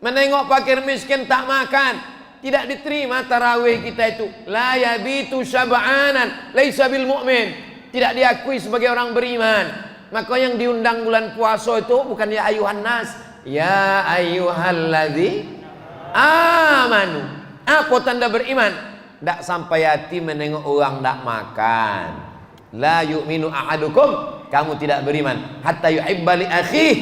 Menengok fakir miskin tak makan, tidak diterima tarawih kita itu. La yabitu syab'anan laisa bil mu'min, tidak diakui sebagai orang beriman. Maka yang diundang bulan puasa itu bukan ya ayuhan nas, ya ayyuhalladzi amanu. Apa tanda beriman? Tak sampai hati menengok orang tak makan. La yu'minu ahadukum, kamu tidak beriman hatta yuhibba li akhih,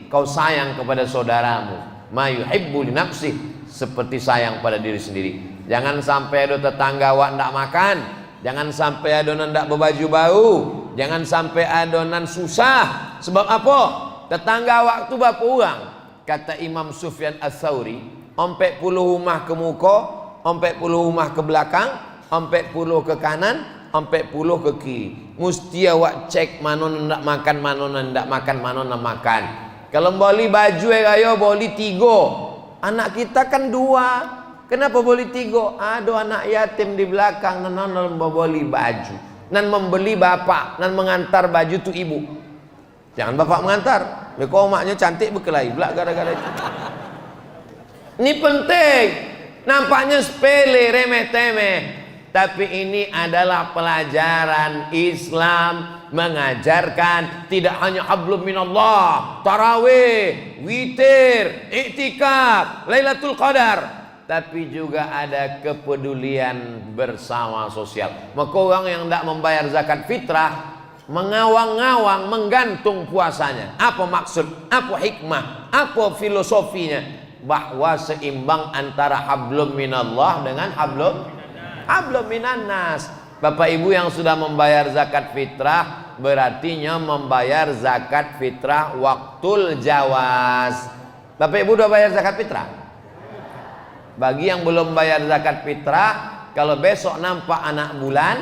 kau sayang kepada saudaramu ma yuhibbu li nafsih, seperti sayang pada diri sendiri. Jangan sampai ada tetangga awak ndak makan, jangan sampai adonan ndak berbaju bau, jangan sampai adonan susah. Sebab apa? Tetangga awak tu berapa orang? Kata Imam Sufyan Ats-Tsauri, 40 rumah ke muka, 40 rumah ke belakang, 40 ke kanan, 40 ke kiri. Mesti awak cek mana nak makan, mana nak makan, mana nak makan. Kalau beli baju raya beli 3. Anak kita kan 2. Kenapa beli 3? Ada anak yatim di belakang nan beli baju. Nan membeli bapak, nan mengantar baju tu ibu. Jangan bapak mengantar. Mereka omaknya cantik berkelahi pula gara-gara itu. Ini penting. Nampaknya sepele, remeh-temeh. Tapi ini adalah pelajaran Islam, mengajarkan tidak hanya hablum minallah, tarawih, witir, iktikaf, Lailatul Qadar, tapi juga ada kepedulian bersama sosial. Maka orang yang tidak membayar zakat fitrah mengawang-awang, menggantung puasanya. Apa maksud? Apa hikmah? Apa filosofinya? Bahwa seimbang antara hablum minallah dengan hablum minannas. Bapak ibu yang sudah membayar zakat fitrah berartinya membayar zakat fitrah waktul jawaz. Bapak ibu sudah bayar zakat fitrah? Bagi yang belum bayar zakat fitrah, kalau besok nampak anak bulan,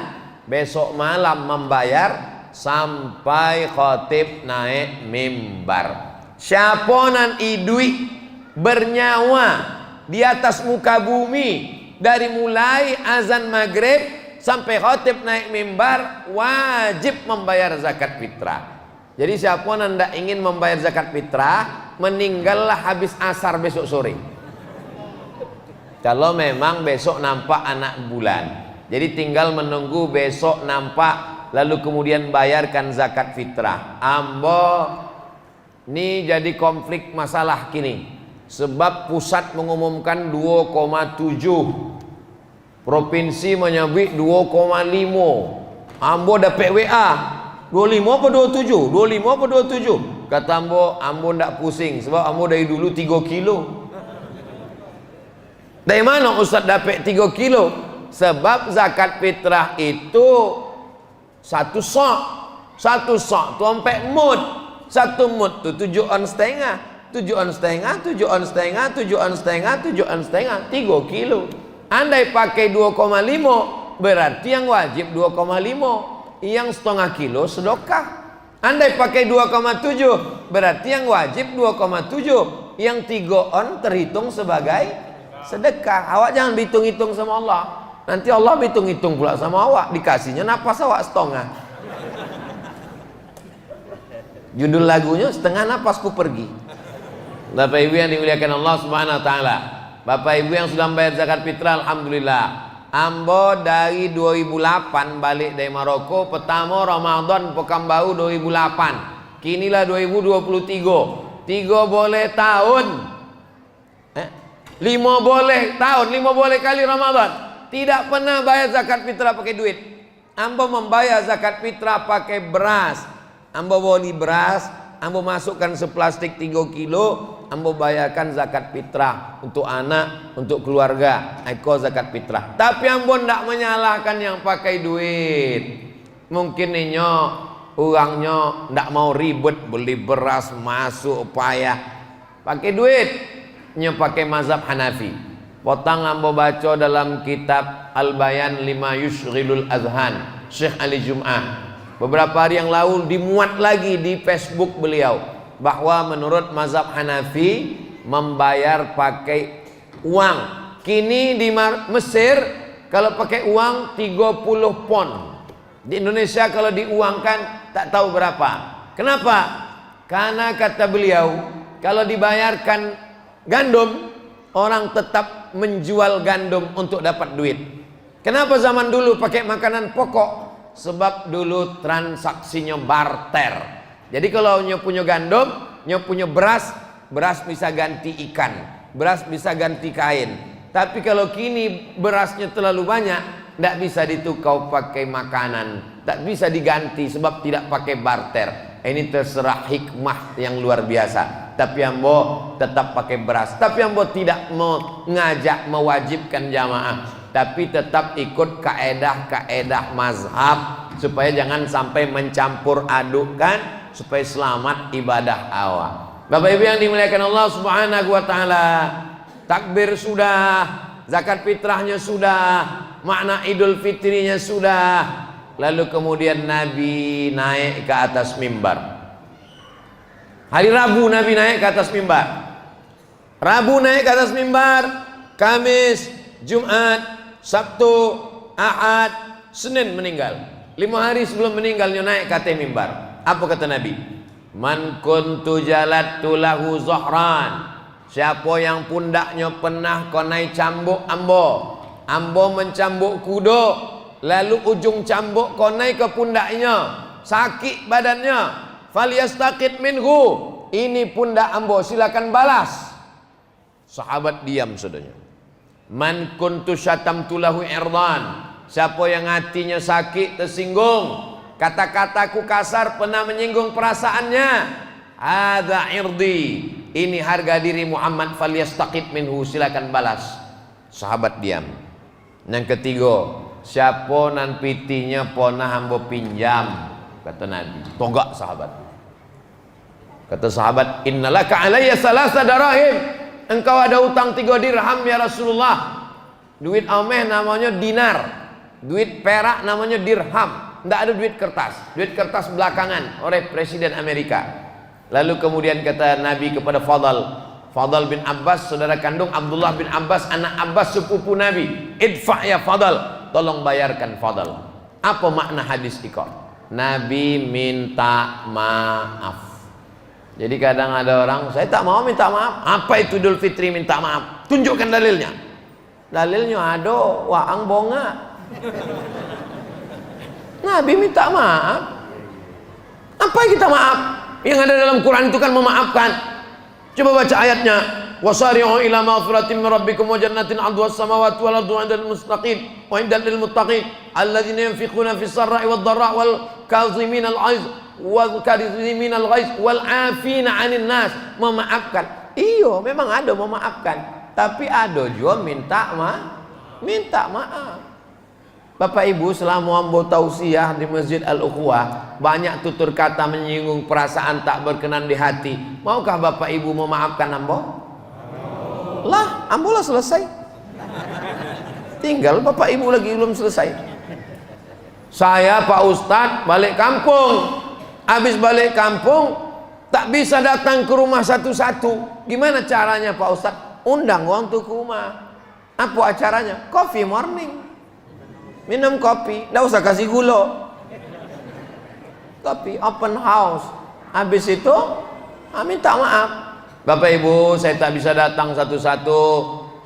besok malam membayar sampai khatib naik mimbar. Siapa nan idui bernyawa di atas muka bumi, dari mulai azan maghrib sampai khatib naik mimbar, wajib membayar zakat fitrah. Jadi siapa yang tidak ingin membayar zakat fitrah, meninggallah habis asar besok sore. Kalau memang besok nampak anak bulan, jadi tinggal menunggu besok nampak, lalu kemudian bayarkan zakat fitrah. Ambo ini jadi konflik masalah kini. Sebab pusat mengumumkan 2,7, provinsi menyebut 2,5. Ambo dapat WA 25 apa 27? 25 apa 27? Kata ambo ndak pusing sebab ambo dari dulu 3 kilo. Dari mana Ustaz dapat 3 kilo? Sebab zakat fitrah itu 1 sok. 1 sok tu 4 mud. 1 mud tu 7 on setengah. 7 on setengah, 7 on setengah, 7 on setengah, 7 on setengah, 3 kilo. Andai pakai 2,5 berarti yang wajib 2,5, yang setengah kilo sedekah. Andai pakai 2,7 berarti yang wajib 2,7, yang 3 on terhitung sebagai sedekah. Awak jangan hitung-hitung sama Allah. Nanti Allah hitung-hitung pula sama awak, dikasihnya napas awak setengah. Judul lagunya setengah napasku pergi. Bapak ibu yang dimuliakan Allah Subhanahu wa taala, bapak ibu yang sudah membayar zakat fitrah, alhamdulillah. Ambo dari 2008 balik dari Maroko, pertama Ramadan Pekanbaru 2008. Kinilah 2023. 3 boleh tahun. 5 boleh tahun, 5 boleh kali Ramadan. Tidak pernah bayar zakat fitrah pakai duit. Ambo membayar zakat fitrah pakai beras. Ambo beli beras, ambo masukkan seplastik 3 kilo, ambo bayarkan zakat fitrah untuk anak, untuk keluarga, ikut zakat fitrah. Tapi ambo ndak menyalahkan yang pakai duit. Mungkin inyo orangnya ndak mau ribet beli beras masuk payah pakai duit. Nyo pakai mazhab Hanafi. Potang ambo baca dalam kitab Al-Bayan lima yushghilul azhan Syekh Ali Jum'ah. Beberapa hari yang lalu dimuat lagi di Facebook beliau bahwa menurut mazhab Hanafi membayar pakai uang. Kini di Mesir kalau pakai uang 30 pon. Di Indonesia kalau diuangkan tak tahu berapa. Kenapa? Karena kata beliau kalau dibayarkan gandum, orang tetap menjual gandum untuk dapat duit. Kenapa zaman dulu pakai makanan pokok? Sebab dulu transaksinya barter. Jadi kalau nyo punya gandum, nyo punya beras, beras bisa ganti ikan, beras bisa ganti kain. Tapi kalau kini berasnya terlalu banyak, tidak bisa ditukar pakai makanan, tak bisa diganti sebab tidak pakai barter. Ini terserah hikmah yang luar biasa. Tapi ambo tetap pakai beras. Tapi ambo tidak mengajak mewajibkan jamaah, tapi tetap ikut kaedah-kaedah mazhab supaya jangan sampai mencampur adukkan, supaya selamat ibadah awal. Bapak Ibu yang dimuliakan Allah Subhanahu wa taala, takbir sudah, zakat fitrahnya sudah, makna Idul Fitrinya sudah. Lalu kemudian Nabi naik ke atas mimbar. Hari Rabu Nabi naik ke atas mimbar. Rabu naik ke atas mimbar, Kamis, Jumat, Sabtu, Ahad, Senin meninggal. 5 hari sebelum meninggalnya naik ke atas mimbar. Apa kata Nabi? Man kuntu jalattu lahu zuhran. Siapa yang pundaknya pernah konai cambuk ambo, ambo mencambuk kudo, lalu ujung cambuk konai ke pundaknya, sakit badannya, falyastaqit minhu, ini pundak ambo, silakan balas. Sahabat diam saudanya. Man kuntu syatamtu lahu irdan. Siapa yang hatinya sakit, tersinggung, kata-kataku kasar, pernah menyinggung perasaannya, hadza irdi, ini harga diri Muhammad, falyastaqit minhu, silakan balas. Sahabat diam. Yang ketiga, siapa nan pitinya pernah ambo pinjam, kata Nabi. Tonggak sahabat. Kata sahabat, innalaka alayya salasa darahim, engkau ada utang 3 dirham ya Rasulullah. Duit ameh namanya dinar, duit perak namanya dirham. Tidak ada duit kertas. Duit kertas belakangan oleh Presiden Amerika. Lalu kemudian kata Nabi kepada Fadal bin Abbas, saudara kandung Abdullah bin Abbas, anak Abbas sepupu Nabi, idfa ya Fadal, tolong bayarkan Fadal. Apa makna hadis iqam? Nabi minta maaf. Jadi kadang ada orang, saya tak mau minta maaf. Apa itu Idul Fitri minta maaf? Tunjukkan dalilnya. Dalilnya ada, waang bonga. Nabi minta maaf. Apa yang kita maaf? Yang ada dalam Quran itu kan memaafkan. Coba baca ayatnya. Wasari'u ila maghfiratin min rabbikum wa jannatin 'arduha as-samawati wal ardu 'indal mustaqim wa 'indal lil muttaqin alladzina yunfiquna fis sarra'i wad dharra'i wal kazimin al-'aiz wal kazimin al-ghaiz wal 'afina 'anil nas. Memaafkan. Iya, memang ada memaafkan, tapi ada juga minta maaf. Bapak Ibu, selama ambo tausiah di Masjid Al-Ukhuwah, banyak tutur kata menyinggung perasaan tak berkenan di hati. Maukah Bapak Ibu memaafkan ambo? Lah, ambo lah selesai. Tinggal Bapak Ibu lagi belum selesai. Saya Pak Ustadz balik kampung. Habis balik kampung tak bisa datang ke rumah satu-satu. Gimana caranya Pak Ustadz? Undang orang tuh ke rumah. Apa acaranya? Coffee morning. Minum kopi, tidak usah kasih gula. Kopi, open house. Habis itu, minta maaf. Bapak Ibu, saya tak bisa datang satu-satu.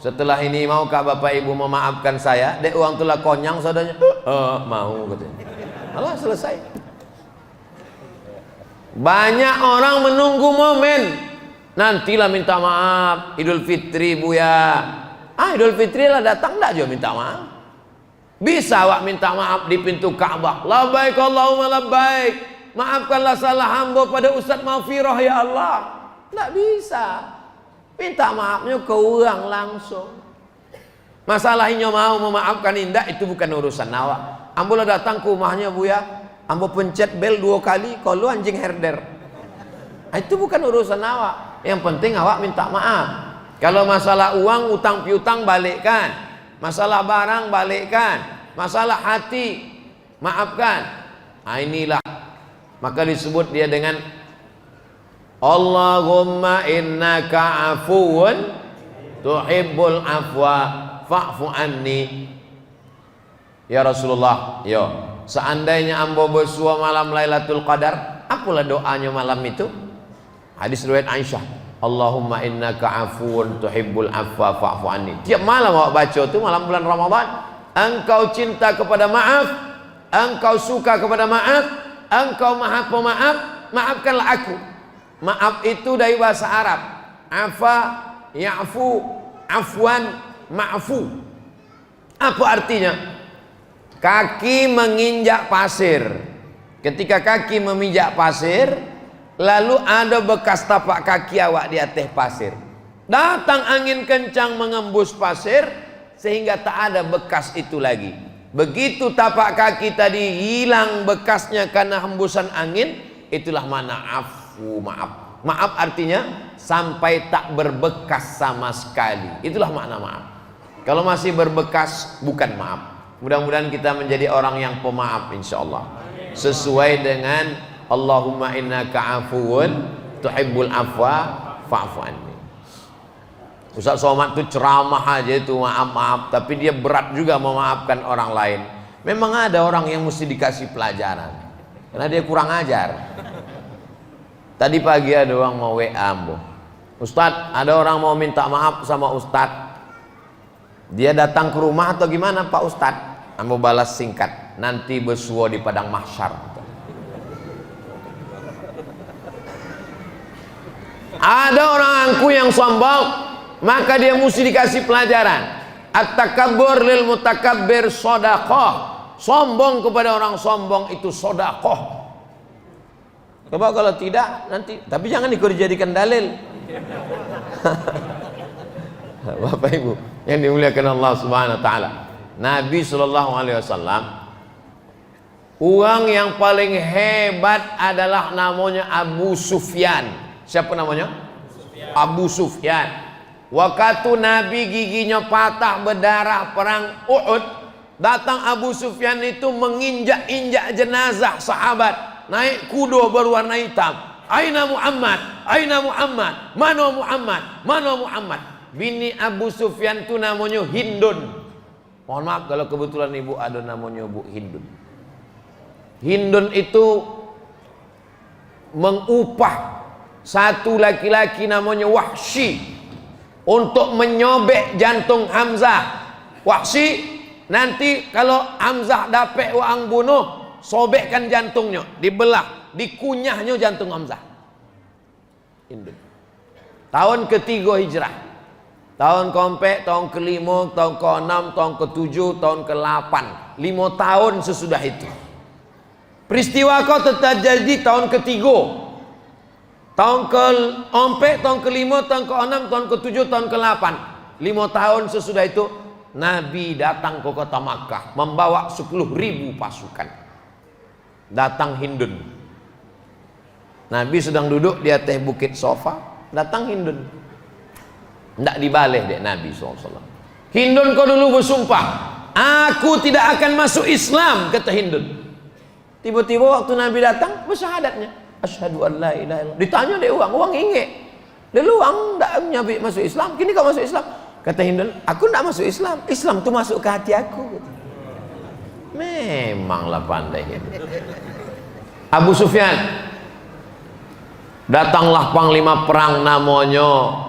Setelah ini, maukah Bapak Ibu memaafkan saya? Dek uang telah konyang saudaranya. Mau katanya. Alah, selesai. Banyak orang menunggu momen. Nantilah minta maaf. Idul Fitri Buya. Idul Fitri lah datang, tidak juga minta maaf. Bisa awak minta maaf di pintu Ka'bah. Labbaik Allahumma labbaik. Maafkanlah salah hamba pada Ustaz Maghfirah ya Allah. Tidak bisa. Minta maafnya ke orang langsung. Masalahnya mau memaafkan indah itu bukan urusan awak. Ambo lah datang ke rumahnya Buya. Ambo pencet bel 2 kali, kalau anjing herder. Itu bukan urusan awak. Yang penting awak minta maaf. Kalau masalah uang, utang piutang balikkan. Masalah barang balikkan. Masalah hati maafkan. Nah, inilah maka disebut dia dengan Allahumma innaka afuwun tuhibbul afwa fa'fu anni. Ya Rasulullah, yo, seandainya ambo bersua malam Lailatul Qadar, apalah doanya malam itu? Hadis riwayat Aisyah, Allahumma innaka afuwun tuhibbul afwa fa'fu anni. Tiap malam awak baca itu malam bulan Ramadan, engkau cinta kepada maaf, engkau suka kepada maaf, engkau maha pemaaf, maafkanlah aku. Maaf itu dari bahasa Arab, afa, ya'fu, afwan, ma'fu. Apa artinya? Kaki menginjak pasir. Ketika kaki menginjak pasir, lalu ada bekas tapak kaki awak di atas pasir. Datang angin kencang mengembus pasir sehingga tak ada bekas itu lagi. Begitu tapak kaki tadi hilang bekasnya karena hembusan angin, itulah makna afu, maaf. Maaf artinya sampai tak berbekas sama sekali. Itulah makna maaf. Kalau masih berbekas bukan maaf. Mudah-mudahan kita menjadi orang yang pemaaf insyaallah. Sesuai dengan Allahumma innaka afuwun tuhibbul afwa fa'fu anni. Ustaz Somad itu ceramah aja itu maaf-maaf, tapi dia berat juga memaafkan orang lain. Memang ada orang yang mesti dikasih pelajaran karena dia kurang ajar. Tadi pagi ada orang mau WA ambo, Ustadz ada orang mau minta maaf sama Ustadz. Dia datang ke rumah atau gimana Pak Ustadz? Ambo balas singkat, nanti bersuah di padang mahsyar. Ada orang angku yang sombong, maka dia mesti dikasih pelajaran. At-takabbur lil mutakabbir shadaqah. Sombong kepada orang sombong itu shadaqah. Coba kalau tidak nanti, tapi jangan dijadikan dalil. Bapak Ibu yang dimuliakan Allah Subhanahu wa taala. Nabi sallallahu alaihi wasallam, uang yang paling hebat adalah namanya Abu Sufyan. Siapa namanya? Abu Sufyan. Waktu Nabi giginya patah berdarah perang Uhud, datang Abu Sufyan itu menginjak-injak jenazah sahabat, naik kuda berwarna hitam. Aina Muhammad, aina Muhammad, mana Muhammad, mana Muhammad. Bini Abu Sufyan itu namanya Hindun. Mohon maaf kalau kebetulan ibu ada namanya Bu Hindun. Hindun itu mengupah satu laki-laki namanya Wahsy untuk menyobek jantung Hamzah. Wahsy, nanti kalau Hamzah dapat orang bunuh, sobekkan jantungnya, dibelah, dikunyahnya jantung Hamzah. Hindun. Tahun ketiga hijrah. Tahun keempat, tahun kelima, tahun keenam, tahun ketujuh, tahun ke-8. 5 tahun sesudah itu. Peristiwa kau terjadi tahun ketiga. Tahun ke-4, tahun kelima, tahun ke-6, tahun ke-7, tahun ke-8. 5 tahun sesudah itu Nabi datang ke kota Makkah membawa 10.000 pasukan. Datang Hindun. Nabi sedang duduk di atas bukit sofa, datang Hindun. Tidak dibalik dek Nabi SAW. Hindun kau dulu bersumpah, aku tidak akan masuk Islam, kata Hindun. Tiba-tiba waktu Nabi datang bersyahadatnya, asyhadu an la ilaha illallah. Ditanya dek uang ingat. Lalu uang tidak nyabik masuk Islam, kini kau masuk Islam. Kata Hindun, aku tidak masuk Islam. Islam itu masuk ke hati aku. Memanglah pandai Hindun. Abu Sufyan. Datanglah panglima perang namanya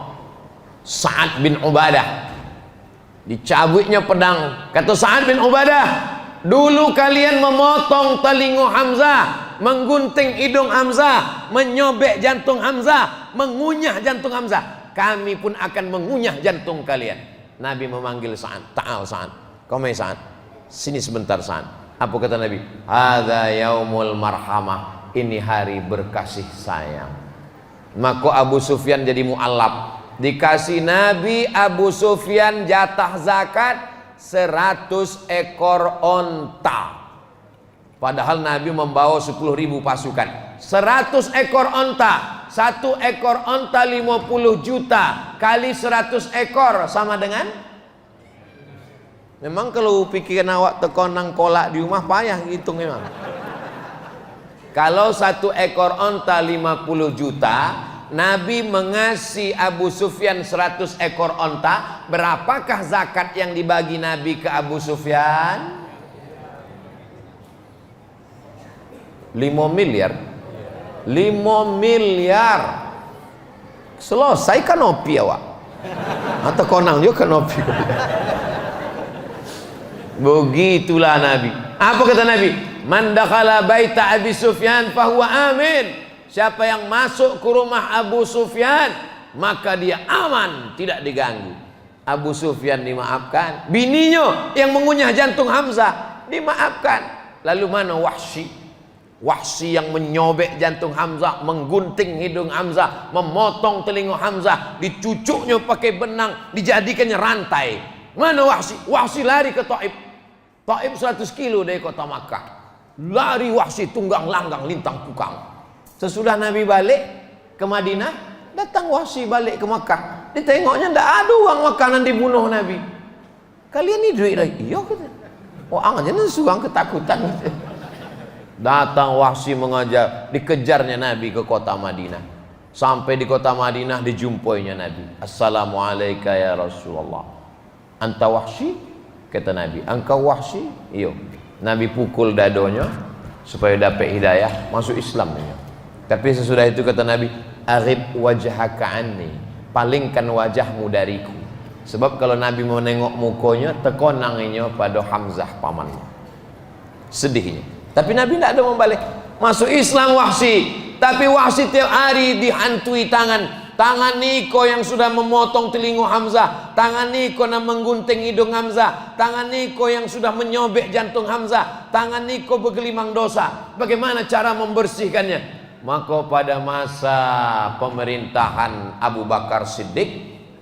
Sa'ad bin Ubadah. Dicabutnya pedang. Kata Sa'ad bin Ubadah, dulu kalian memotong telinga Hamzah, menggunting hidung Hamzah, menyobek jantung Hamzah, mengunyah jantung Hamzah. Kami pun akan mengunyah jantung kalian. Nabi memanggil Sa'ad. Ta'al Sa'ad. Kau mai Sa'ad. Sini sebentar Sa'ad. Apa kata Nabi? Hadza yaumul marhamah. Ini hari berkasih sayang. Maka Abu Sufyan jadi mu'allab. Dikasih Nabi Abu Sufyan jatah zakat 100 ekor onta. Padahal Nabi membawa 10.000 pasukan. 100 ekor onta satu ekor onta 50 juta kali 100 ekor sama dengan, memang kalau pikiran awak tekonang kolak di rumah payah hitung memang. Kalau satu ekor onta 50 juta, Nabi mengasih Abu Sufyan 100 ekor onta, berapakah zakat yang dibagi Nabi ke Abu Sufyan? 5 miliar. 5 miliar. Selesai kanopi awak. Atau konang juga kanopi. Begitulah Nabi. Apa kata Nabi? Man dakhala baita Abi Sufyan fahuwa amin. Siapa yang masuk ke rumah Abu Sufyan, maka dia aman, tidak diganggu. Abu Sufyan dimaafkan. Bininya yang mengunyah jantung Hamzah dimaafkan. Lalu mana Wahsy? Wahsy yang menyobek jantung Hamzah, menggunting hidung Hamzah, memotong telinga Hamzah, dicucuknya pakai benang, dijadikannya rantai. Mana Wahsy? Wahsy lari ke Taif. Taif 100 kilo dari kota Makkah. Lari Wahsy tunggang langgang lintang kukang. Sesudah Nabi balik ke Madinah, datang Wahsy balik ke Makkah. Ditengoknya tidak ada uang makanan dibunuh Nabi. Kalian ini duit lagi? Iya kata. Oh angannya suang ketakutan. Datang Wahsy mengajar, dikejarnya Nabi ke kota Madinah. Sampai di kota Madinah dijumpainya Nabi. Assalamualaikum ya Rasulullah. Anta Wahsy? Kata Nabi. Engkau Wahsy? Iya. Nabi pukul dadonya supaya dapat hidayah, masuk Islam. Tapi sesudah itu kata Nabi, "Arib wajhaka anni." Palingkan wajahmu dariku. Sebab kalau Nabi mau nengok mukanya, tekonanginya pada Hamzah pamannya. Sedihnya. Tapi Nabi tidak ada membalik. Masuk Islam Wahsy. Tapi Wahsy tiap hari dihantui tangan. Tangan Niko yang sudah memotong telinga Hamzah. Tangan Niko yang menggunting hidung Hamzah. Tangan Niko yang sudah menyobek jantung Hamzah. Tangan Niko bergelimang dosa. Bagaimana cara membersihkannya? Maka pada masa pemerintahan Abu Bakar Siddiq,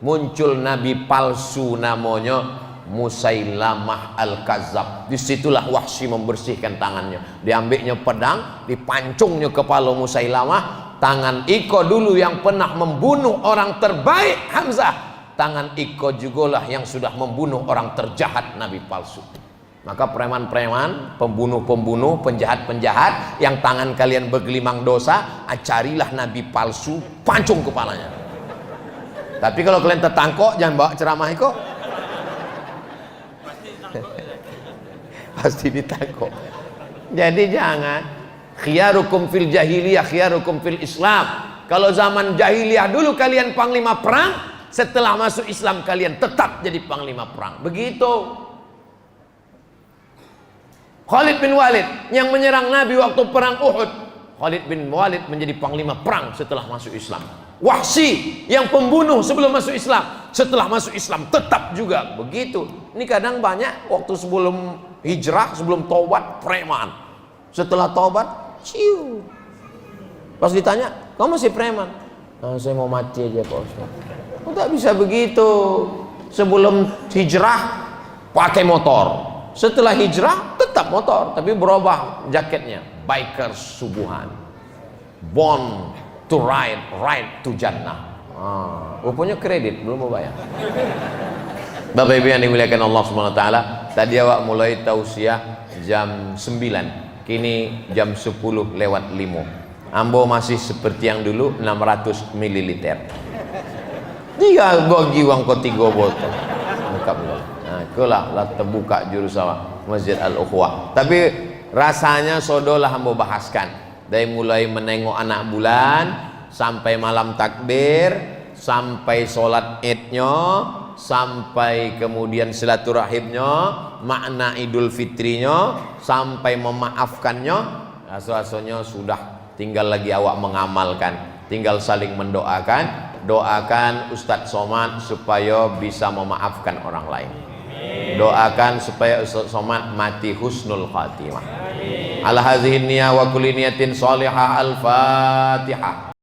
muncul nabi palsu namanya Musailamah Al-Kazzab. Disitulah Wahsy membersihkan tangannya. Diambilnya pedang, dipancungnya kepala Musailamah. Tangan Iko dulu yang pernah membunuh orang terbaik Hamzah, tangan Iko jugalah yang sudah membunuh orang terjahat nabi palsu. Maka preman-preman, pembunuh-pembunuh, penjahat-penjahat yang tangan kalian bergelimang dosa, carilah nabi palsu, pancung kepalanya. Tapi kalau kalian tertangkok, jangan bawa ceramah Iko. Pasti ditangkap. Jadi jangan. Khiyarukum fil jahiliyah, khiyarukum fil Islam. Kalau zaman jahiliyah dulu kalian panglima perang, setelah masuk Islam kalian tetap jadi panglima perang. Begitu. Khalid bin Walid yang menyerang Nabi waktu perang Uhud, Khalid bin Walid menjadi panglima perang setelah masuk Islam. Wahsy yang pembunuh sebelum masuk Islam, setelah masuk Islam tetap juga begitu. Ini kadang banyak waktu sebelum hijrah, sebelum taubat preman. Setelah taubat, ciu. Pas ditanya, kamu masih preman? Nah, saya mau mati aja Pak Ustaz. Tidak bisa begitu. Sebelum hijrah pakai motor. Setelah hijrah tetap motor, tapi berubah jaketnya. Bikers subuhan. Born to ride, ride to Jannah. Rupanya kredit belum mau bayar. Bapak Ibu yang dimuliakan Allah Subhanahu wa taala, tadi awak mulai tausiah jam 9, kini jam 10 lewat 5. Ambo masih seperti yang dulu 600 ml. Dia bagi uang kau 3 botol. Lengkap. Nah, itulah lah terbuka jurusan Masjid Al-Ukhwah. Tapi rasanya sodolah ambo bahaskan. Dari mulai menengok anak bulan sampai malam takbir, sampai sholat idnya, sampai kemudian silaturahimnya, makna Idul Fitrinya, sampai memaafkannya, asal-asalnya sudah tinggal lagi awak mengamalkan, tinggal saling mendoakan. Doakan Ustadz Somad supaya bisa memaafkan orang lain. Doakan supaya Ustadz Somad mati husnul khatimah. Ala hadhihi niyah wa kulli niyatin salihah. Al-Fatihah.